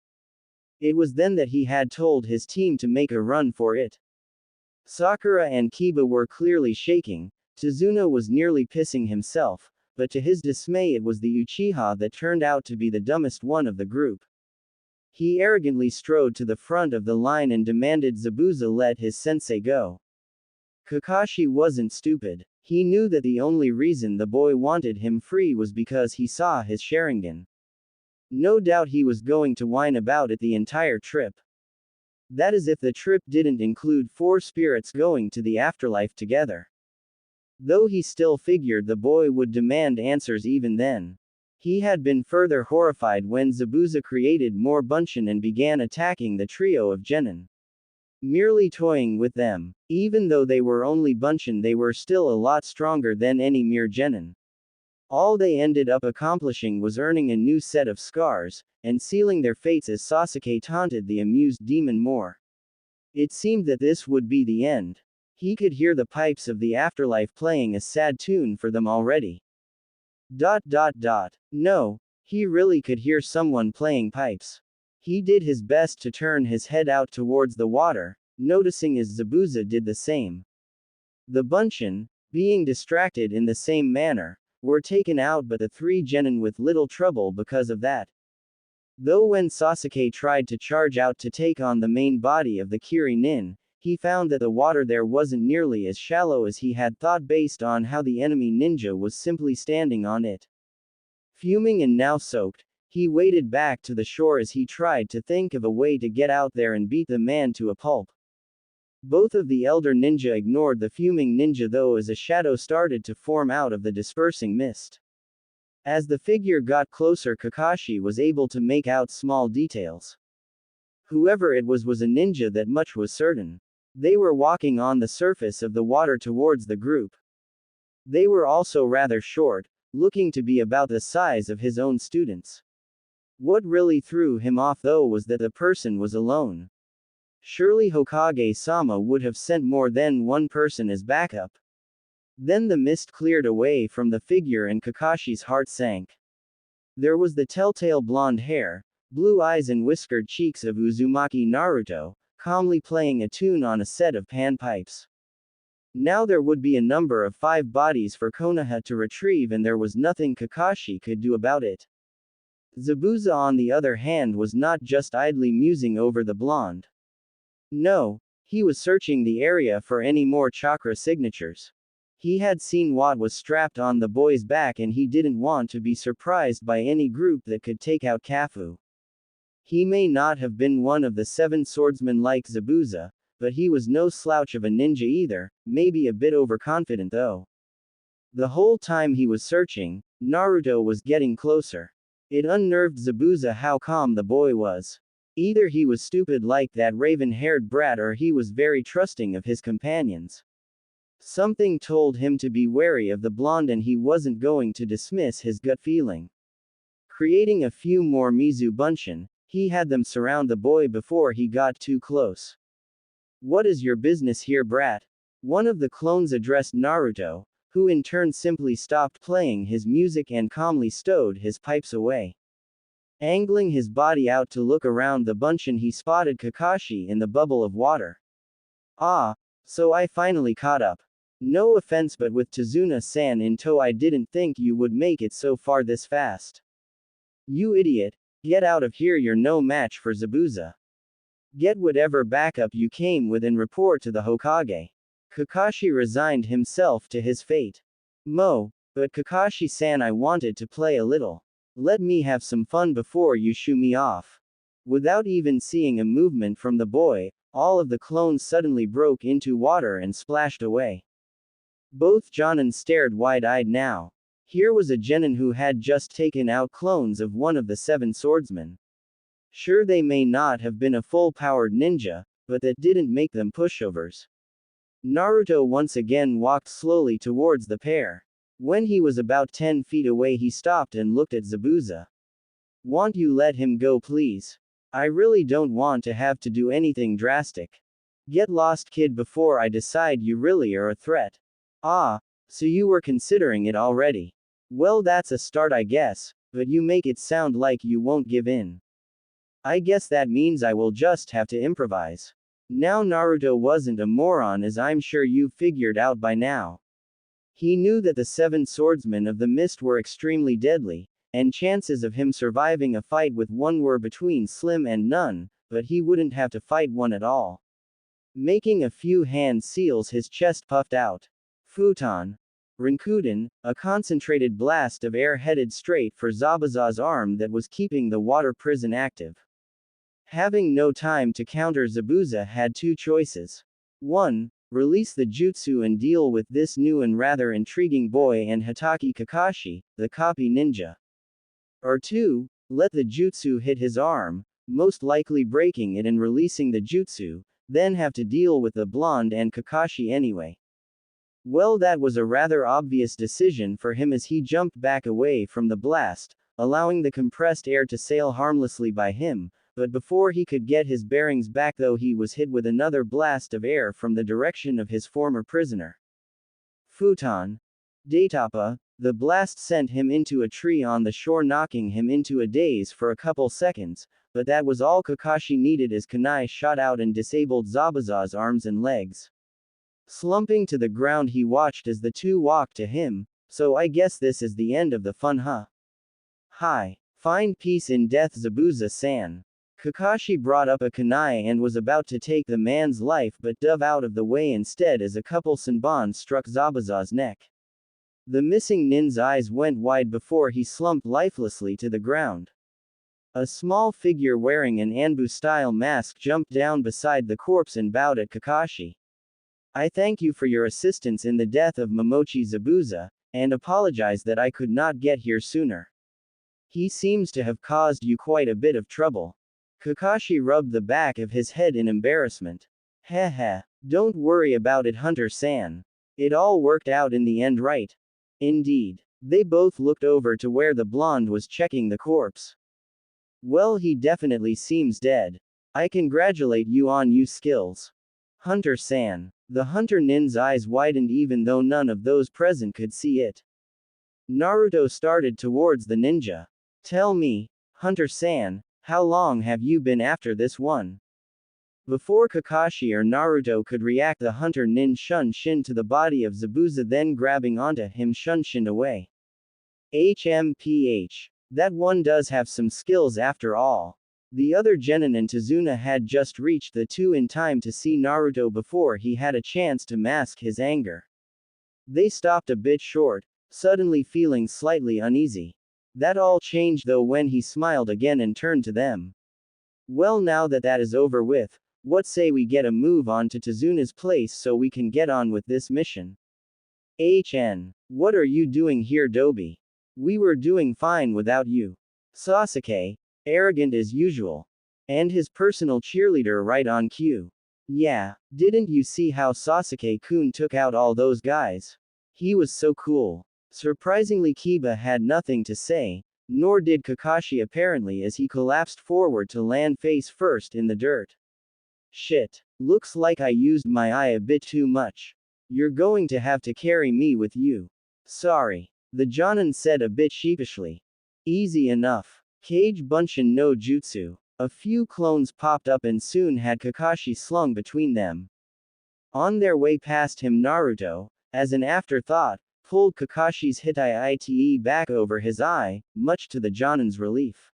It was then that he had told his team to make a run for it. Sakura and Kiba were clearly shaking. Tazuna was nearly pissing himself, but to his dismay it was the Uchiha that turned out to be the dumbest one of the group. He arrogantly strode to the front of the line and demanded Zabuza let his sensei go. Kakashi wasn't stupid. He knew that the only reason the boy wanted him free was because he saw his Sharingan. No doubt he was going to whine about it the entire trip. That is if the trip didn't include 4 spirits going to the afterlife together. Though he still figured the boy would demand answers even then. He had been further horrified when Zabuza created more Bunshin and began attacking the trio of genin. Merely toying with them. Even though they were only Bunshin, they were still a lot stronger than any mere genin. All they ended up accomplishing was earning a new set of scars, and sealing their fates as Sasuke taunted the amused demon more. It seemed that this would be the end. He could hear the pipes of the afterlife playing a sad tune for them already. No, he really could hear someone playing pipes. He did his best to turn his head out towards the water, noticing as Zabuza did the same. The Bunshin, being distracted in the same manner, were taken out, but the 3 genin with little trouble because of that. Though when Sasuke tried to charge out to take on the main body of the Kiri-nin, he found that the water there wasn't nearly as shallow as he had thought based on how the enemy ninja was simply standing on it. Fuming and now soaked, he waded back to the shore as he tried to think of a way to get out there and beat the man to a pulp. Both of the elder ninja ignored the fuming ninja though as a shadow started to form out of the dispersing mist. As the figure got closer, Kakashi was able to make out small details. Whoever it was a ninja, that much was certain. They were walking on the surface of the water towards the group. They were also rather short, looking to be about the size of his own students. What really threw him off though was that the person was alone. Surely Hokage-sama would have sent more than one person as backup. Then the mist cleared away from the figure and Kakashi's heart sank. There was the telltale blonde hair, blue eyes and whiskered cheeks of Uzumaki Naruto, calmly playing a tune on a set of panpipes. Now there would be a number of 5 bodies for Konoha to retrieve, and there was nothing Kakashi could do about it. Zabuza on the other hand was not just idly musing over the blonde. No, he was searching the area for any more chakra signatures. He had seen what was strapped on the boy's back and he didn't want to be surprised by any group that could take out Kafu. He may not have been one of the 7 swordsmen like Zabuza, but he was no slouch of a ninja either, maybe a bit overconfident though. The whole time he was searching, Naruto was getting closer. It unnerved Zabuza how calm the boy was. Either he was stupid like that raven-haired brat or he was very trusting of his companions. Something told him to be wary of the blonde and he wasn't going to dismiss his gut feeling. Creating a few more Mizu Bunshin, he had them surround the boy before he got too close. "What is your business here, brat?" One of the clones addressed Naruto, who in turn simply stopped playing his music and calmly stowed his pipes away. Angling his body out to look around the Bunshin, he spotted Kakashi in the bubble of water. "Ah, so I finally caught up. No offense, but with Tazuna-san in tow I didn't think you would make it so far this fast. You idiot, get out of here, you're no match for Zabuza. Get whatever backup you came with and report to the Hokage." Kakashi resigned himself to his fate. But Kakashi-san, I wanted to play a little. Let me have some fun before you shoo me off." Without even seeing a movement from the boy, all of the clones suddenly broke into water and splashed away. Both jonin stared wide-eyed now. Here was a genin who had just taken out clones of one of the 7 swordsmen. Sure, they may not have been a full-powered ninja, but that didn't make them pushovers. Naruto once again walked slowly towards the pair. When he was about 10 feet away, he stopped and looked at Zabuza. "Won't you let him go, please? I really don't want to have to do anything drastic. Get lost, kid, before I decide you really are a threat." "Ah, so you were considering it already. Well, that's a start, I guess, but you make it sound like you won't give in. I guess that means I will just have to improvise. Now, Naruto wasn't a moron, as I'm sure you've figured out by now. He knew that the seven swordsmen of the mist were extremely deadly, and chances of him surviving a fight with one were between slim and none, but he wouldn't have to fight one at all. Making a few hand seals, his chest puffed out. Futon. Rinkuden, a concentrated blast of air headed straight for Zabuza's arm that was keeping the water prison active. Having no time to counter, Zabuza had two choices. 1. Release the jutsu and deal with this new and rather intriguing boy and Hatake Kakashi, the copy ninja. Or 2. Let the jutsu hit his arm, most likely breaking it and releasing the jutsu, then have to deal with the blonde and Kakashi anyway. Well, that was a rather obvious decision for him as he jumped back away from the blast, allowing the compressed air to sail harmlessly by him, but before he could get his bearings back though he was hit with another blast of air from the direction of his former prisoner. Futon. Daitapa, the blast sent him into a tree on the shore, knocking him into a daze for a couple seconds, but that was all Kakashi needed as kunai shot out and disabled Zabuza's arms and legs. Slumping to the ground, he watched as the two walked to him. So I guess this is the end of the fun, huh? Hi. Find peace in death, Zabuza-san. Kakashi brought up a kunai and was about to take the man's life but dove out of the way instead as a couple senbon struck Zabuza's neck. The missing nin's eyes went wide before he slumped lifelessly to the ground. A small figure wearing an Anbu-style mask jumped down beside the corpse and bowed at Kakashi. I thank you for your assistance in the death of Momochi Zabuza, and apologize that I could not get here sooner. He seems to have caused you quite a bit of trouble. Kakashi rubbed the back of his head in embarrassment. Heh. Don't worry about it, Hunter-san. It all worked out in the end, right? Indeed. They both looked over to where the blonde was checking the corpse. Well, he definitely seems dead. I congratulate you on your skills. Hunter-san. The Hunter nin's eyes widened even though none of those present could see it. Naruto started towards the ninja. Tell me, Hunter-san, how long have you been after this one? Before Kakashi or Naruto could react, the Hunter nin shunshin to the body of Zabuza, then grabbing onto him shunshin away. HMPH. That one does have some skills after all. The other genin and Tazuna had just reached the two in time to see Naruto before he had a chance to mask his anger. They stopped a bit short, suddenly feeling slightly uneasy. That all changed though when he smiled again and turned to them. Well, now that that is over with, what say we get a move on to Tazuna's place so we can get on with this mission? What are you doing here, Dobi? We were doing fine without you. Sasuke, arrogant as usual. And his personal cheerleader right on cue. Yeah, didn't you see how Sasuke-kun took out all those guys? He was so cool. Surprisingly, Kiba had nothing to say, nor did Kakashi apparently, as he collapsed forward to land face first in the dirt. Shit. Looks like I used my eye a bit too much. You're going to have to carry me with you. Sorry. The jonin said a bit sheepishly. Easy enough. Kage Bunshin no Jutsu. A few clones popped up and soon had Kakashi slung between them. On their way past him, Naruto, as an afterthought, pulled Kakashi's Hitai-ite back over his eye, much to the jonin's relief.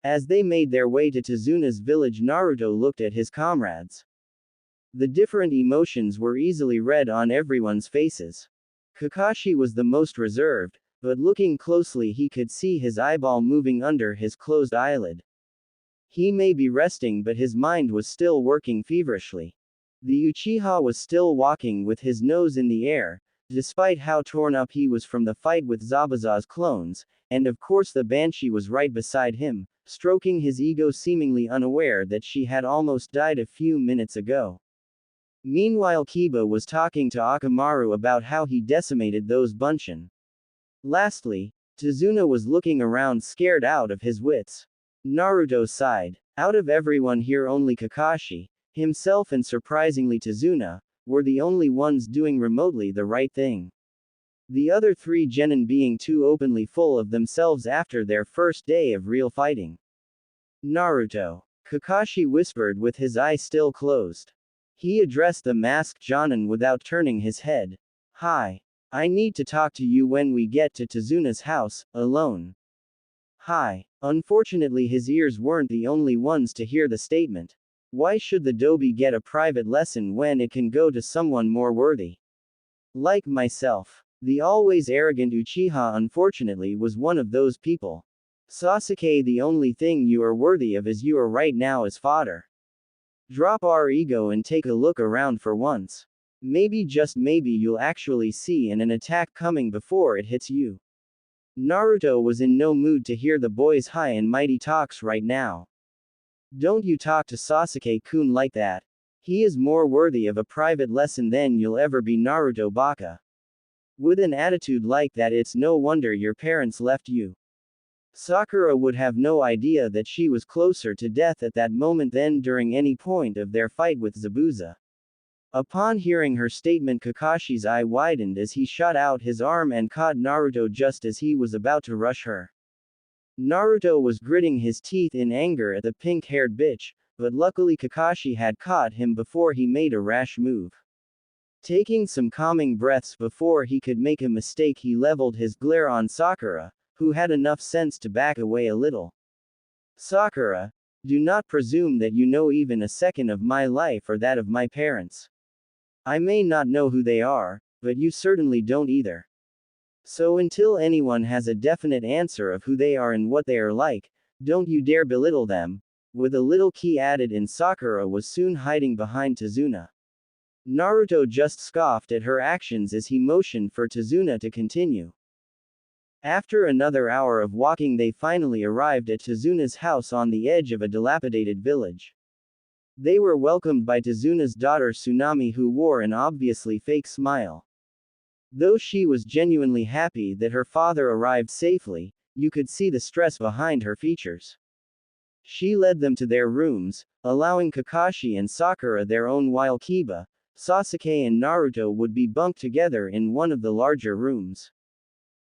As they made their way to Tazuna's village, Naruto looked at his comrades. The different emotions were easily read on everyone's faces. Kakashi was the most reserved, but looking closely he could see his eyeball moving under his closed eyelid. He may be resting, but his mind was still working feverishly. The Uchiha was still walking with his nose in the air, despite how torn up he was from the fight with Zabuza's clones, and of course the Banshee was right beside him, stroking his ego, seemingly unaware that she had almost died a few minutes ago. Meanwhile, Kiba was talking to Akamaru about how he decimated those Bunshin. Lastly, Tazuna was looking around, scared out of his wits. Naruto sighed. Out of everyone here, only Kakashi, himself and surprisingly Tazuna, were the only ones doing remotely the right thing. The other three genin being too openly full of themselves after their first day of real fighting. Naruto. Kakashi whispered with his eye still closed. He addressed the masked jonin without turning his head. Hi. I need to talk to you when we get to Tazuna's house, alone. Hi. Unfortunately his ears weren't the only ones to hear the statement. Why should the Dobi get a private lesson when it can go to someone more worthy? Like myself. The always arrogant Uchiha unfortunately was one of those people. Sasuke, the only thing you are worthy of is you are right now as fodder. Drop our ego and take a look around for once. Maybe just maybe you'll actually see an attack coming before it hits you. Naruto was in no mood to hear the boy's high and mighty talks right now. Don't you talk to Sasuke-kun like that. He is more worthy of a private lesson than you'll ever be, Naruto Baka. With an attitude like that, it's no wonder your parents left you. Sakura would have no idea that she was closer to death at that moment than during any point of their fight with Zabuza. Upon hearing her statement, Kakashi's eye widened as he shot out his arm and caught Naruto just as he was about to rush her. Naruto was gritting his teeth in anger at the pink-haired bitch, but luckily Kakashi had caught him before he made a rash move. Taking some calming breaths before he could make a mistake, he leveled his glare on Sakura, who had enough sense to back away a little. Sakura, do not presume that you know even a second of my life or that of my parents. I may not know who they are, but you certainly don't either. So until anyone has a definite answer of who they are and what they are like, don't you dare belittle them. With a little key added in, Sakura was soon hiding behind Tazuna. Naruto just scoffed at her actions as he motioned for Tazuna to continue. After another hour of walking, they finally arrived at Tazuna's house on the edge of a dilapidated village. They were welcomed by Tazuna's daughter Tsunami, who wore an obviously fake smile. Though she was genuinely happy that her father arrived safely, you could see the stress behind her features. She led them to their rooms, allowing Kakashi and Sakura their own, while Kiba, Sasuke and Naruto would be bunked together in one of the larger rooms.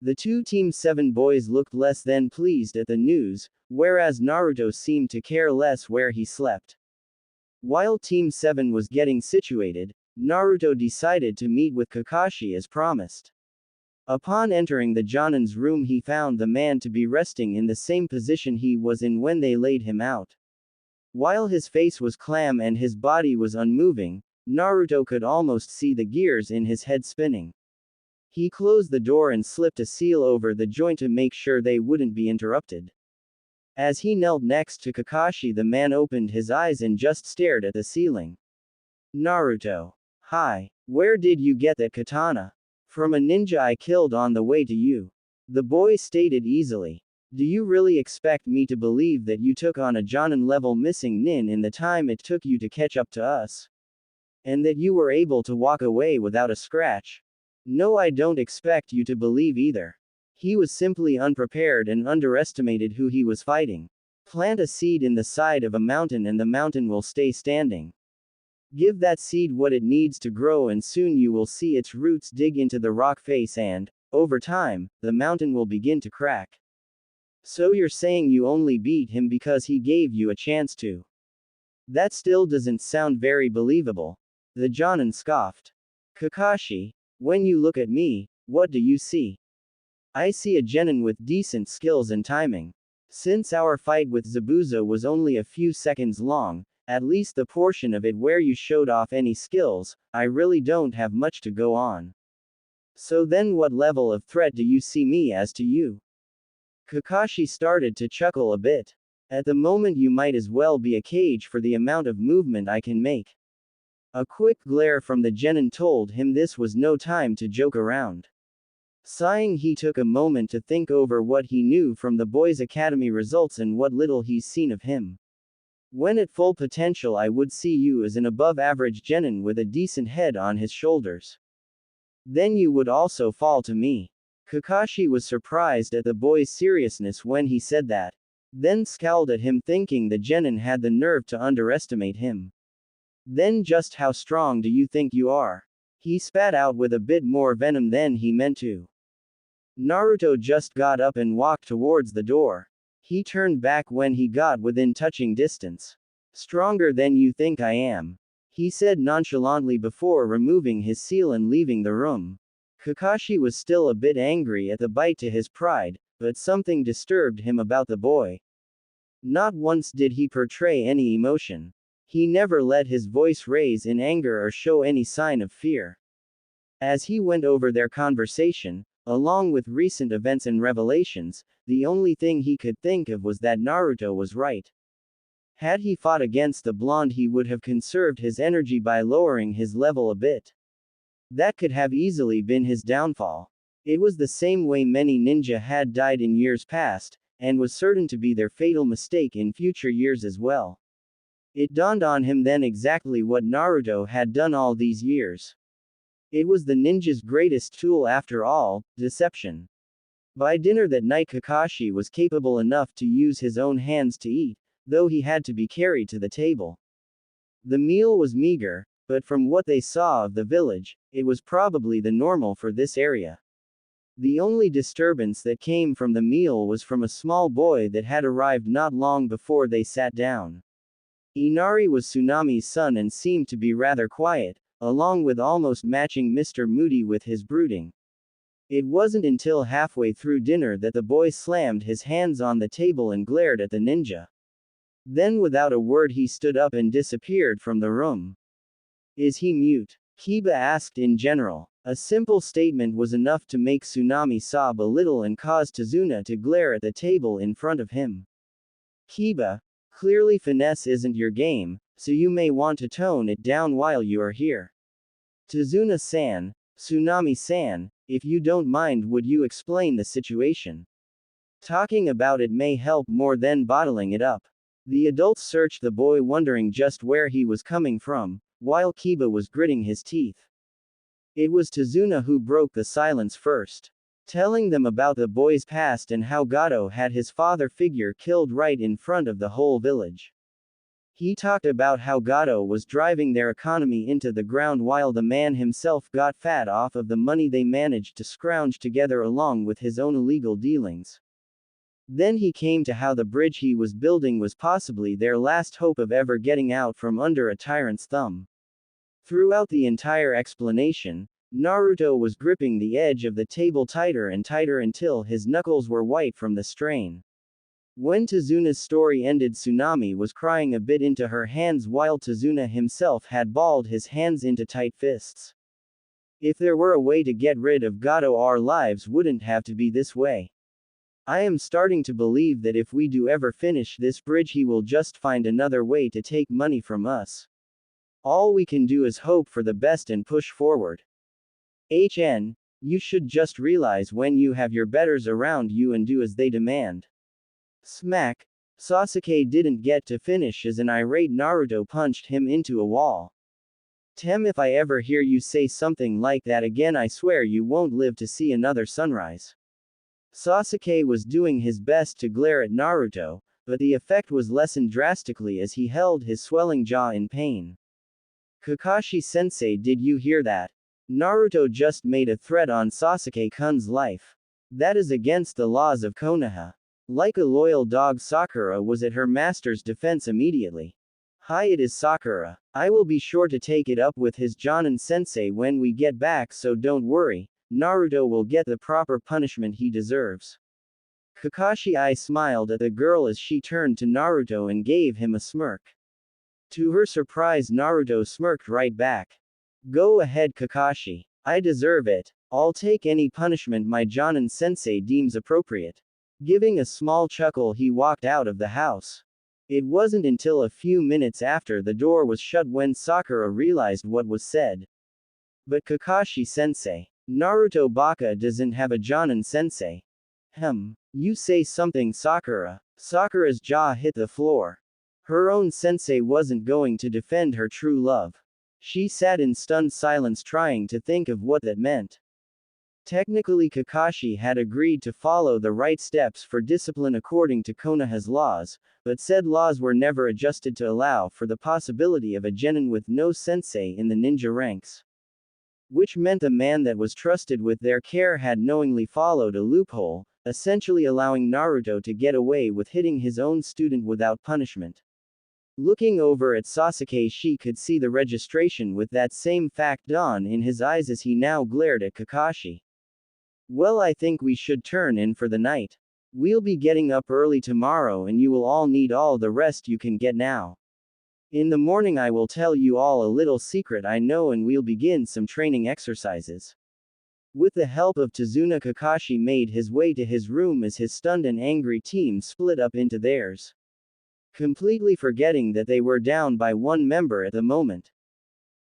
The two Team 7 boys looked less than pleased at the news, whereas Naruto seemed to care less where he slept. While Team 7 was getting situated, Naruto decided to meet with Kakashi as promised. Upon entering the Jonin's room, he found the man to be resting in the same position he was in when they laid him out. While his face was calm and his body was unmoving, Naruto could almost see the gears in his head spinning. He closed the door and slipped a seal over the joint to make sure they wouldn't be interrupted. As he knelt next to Kakashi, the man opened his eyes and just stared at the ceiling. Naruto. Hi. Where did you get that katana? From a ninja I killed on the way to you. The boy stated easily. Do you really expect me to believe that you took on a Jonin-level missing nin in the time it took you to catch up to us? And that you were able to walk away without a scratch? No, I don't expect you to believe either. He was simply unprepared and underestimated who he was fighting. Plant a seed in the side of a mountain and the mountain will stay standing. Give that seed what it needs to grow and soon you will see its roots dig into the rock face and, over time, the mountain will begin to crack. So you're saying you only beat him because he gave you a chance to? That still doesn't sound very believable. The Jonin scoffed. Kakashi, when you look at me, what do you see? I see a genin with decent skills and timing. Since our fight with Zabuza was only a few seconds long, at least the portion of it where you showed off any skills, I really don't have much to go on. So then what level of threat do you see me as to you? Kakashi started to chuckle a bit. At the moment you might as well be a cage for the amount of movement I can make. A quick glare from the genin told him this was no time to joke around. Sighing, he took a moment to think over what he knew from the boys' academy results and what little he's seen of him. When at full potential, I would see you as an above-average genin with a decent head on his shoulders. Then you would also fall to me. Kakashi was surprised at the boy's seriousness when he said that, then scowled at him, thinking the genin had the nerve to underestimate him. Then just how strong do you think you are? He spat out with a bit more venom than he meant to. Naruto just got up and walked towards the door. He turned back when he got within touching distance. Stronger than you think I am, he said nonchalantly before removing his seal and leaving the room. Kakashi was still a bit angry at the bite to his pride, but something disturbed him about the boy. Not once did he portray any emotion. He never let his voice raise in anger or show any sign of fear. As he went over their conversation, along with recent events and revelations, the only thing he could think of was that Naruto was right. Had he fought against the blonde, he would have conserved his energy by lowering his level a bit. That could have easily been his downfall. It was the same way many ninja had died in years past, and was certain to be their fatal mistake in future years as well. It dawned on him then exactly what Naruto had done all these years. It was the ninja's greatest tool after all, deception. By dinner that night, Kakashi was capable enough to use his own hands to eat, though he had to be carried to the table. The meal was meager, but from what they saw of the village, it was probably the normal for this area. The only disturbance that came from the meal was from a small boy that had arrived not long before they sat down. Inari was Tsunami's son and seemed to be rather quiet, along with almost matching Mr. Moody with his brooding. It wasn't until halfway through dinner that the boy slammed his hands on the table and glared at the ninja. Then without a word he stood up and disappeared from the room. Is he mute? Kiba asked in general. A simple statement was enough to make Tsunami sob a little and cause Tazuna to glare at the table in front of him. Kiba, clearly finesse isn't your game, so you may want to tone it down while you are here. Tazuna-san, Tsunami-san, if you don't mind, would you explain the situation? Talking about it may help more than bottling it up. The adults searched the boy, wondering just where he was coming from, while Kiba was gritting his teeth. It was Tazuna who broke the silence first, telling them about the boy's past and how Gato had his father figure killed right in front of the whole village. He talked about how Gato was driving their economy into the ground while the man himself got fat off of the money they managed to scrounge together along with his own illegal dealings. Then he came to how the bridge he was building was possibly their last hope of ever getting out from under a tyrant's thumb. Throughout the entire explanation, Naruto was gripping the edge of the table tighter and tighter until his knuckles were white from the strain. When Tazuna's story ended, Tsunami was crying a bit into her hands while Tazuna himself had balled his hands into tight fists. If there were a way to get rid of Gato, our lives wouldn't have to be this way. I am starting to believe that if we do ever finish this bridge, he will just find another way to take money from us. All we can do is hope for the best and push forward. You should just realize when you have your betters around you and do as they demand. Smack. Sasuke didn't get to finish as an irate Naruto punched him into a wall. If I ever hear you say something like that again, I swear you won't live to see another sunrise. Sasuke was doing his best to glare at Naruto, but the effect was lessened drastically as he held his swelling jaw in pain. Kakashi-sensei, did you hear that? Naruto just made a threat on Sasuke-kun's life. That is against the laws of Konoha. Like a loyal dog, Sakura was at her master's defense immediately. Hi, it is Sakura. I will be sure to take it up with his jonin-sensei when we get back, so don't worry. Naruto will get the proper punishment he deserves. Kakashi smiled at the girl as she turned to Naruto and gave him a smirk. To her surprise, Naruto smirked right back. Go ahead, Kakashi. I deserve it. I'll take any punishment my jonin-sensei deems appropriate. Giving a small chuckle, he walked out of the house. It wasn't until a few minutes after the door was shut when Sakura realized what was said. But Kakashi-sensei, Naruto Baka doesn't have a jonin-sensei. You say something, Sakura. Sakura's jaw hit the floor. Her own sensei wasn't going to defend her true love. She sat in stunned silence trying to think of what that meant. Technically, Kakashi had agreed to follow the right steps for discipline according to Konoha's laws, but said laws were never adjusted to allow for the possibility of a genin with no sensei in the ninja ranks. which meant a man that was trusted with their care had knowingly followed a loophole, essentially allowing Naruto to get away with hitting his own student without punishment. Looking over at Sasuke, she could see the registration with that same fact dawn in his eyes as he now glared at Kakashi. Well, I think we should turn in for the night. We'll be getting up early tomorrow and you will all need all the rest you can get now. In the morning I will tell you all a little secret I know and we'll begin some training exercises. With the help of Tazuna, Kakashi made his way to his room as his stunned and angry team split up into theirs. Completely forgetting that they were down by one member at the moment.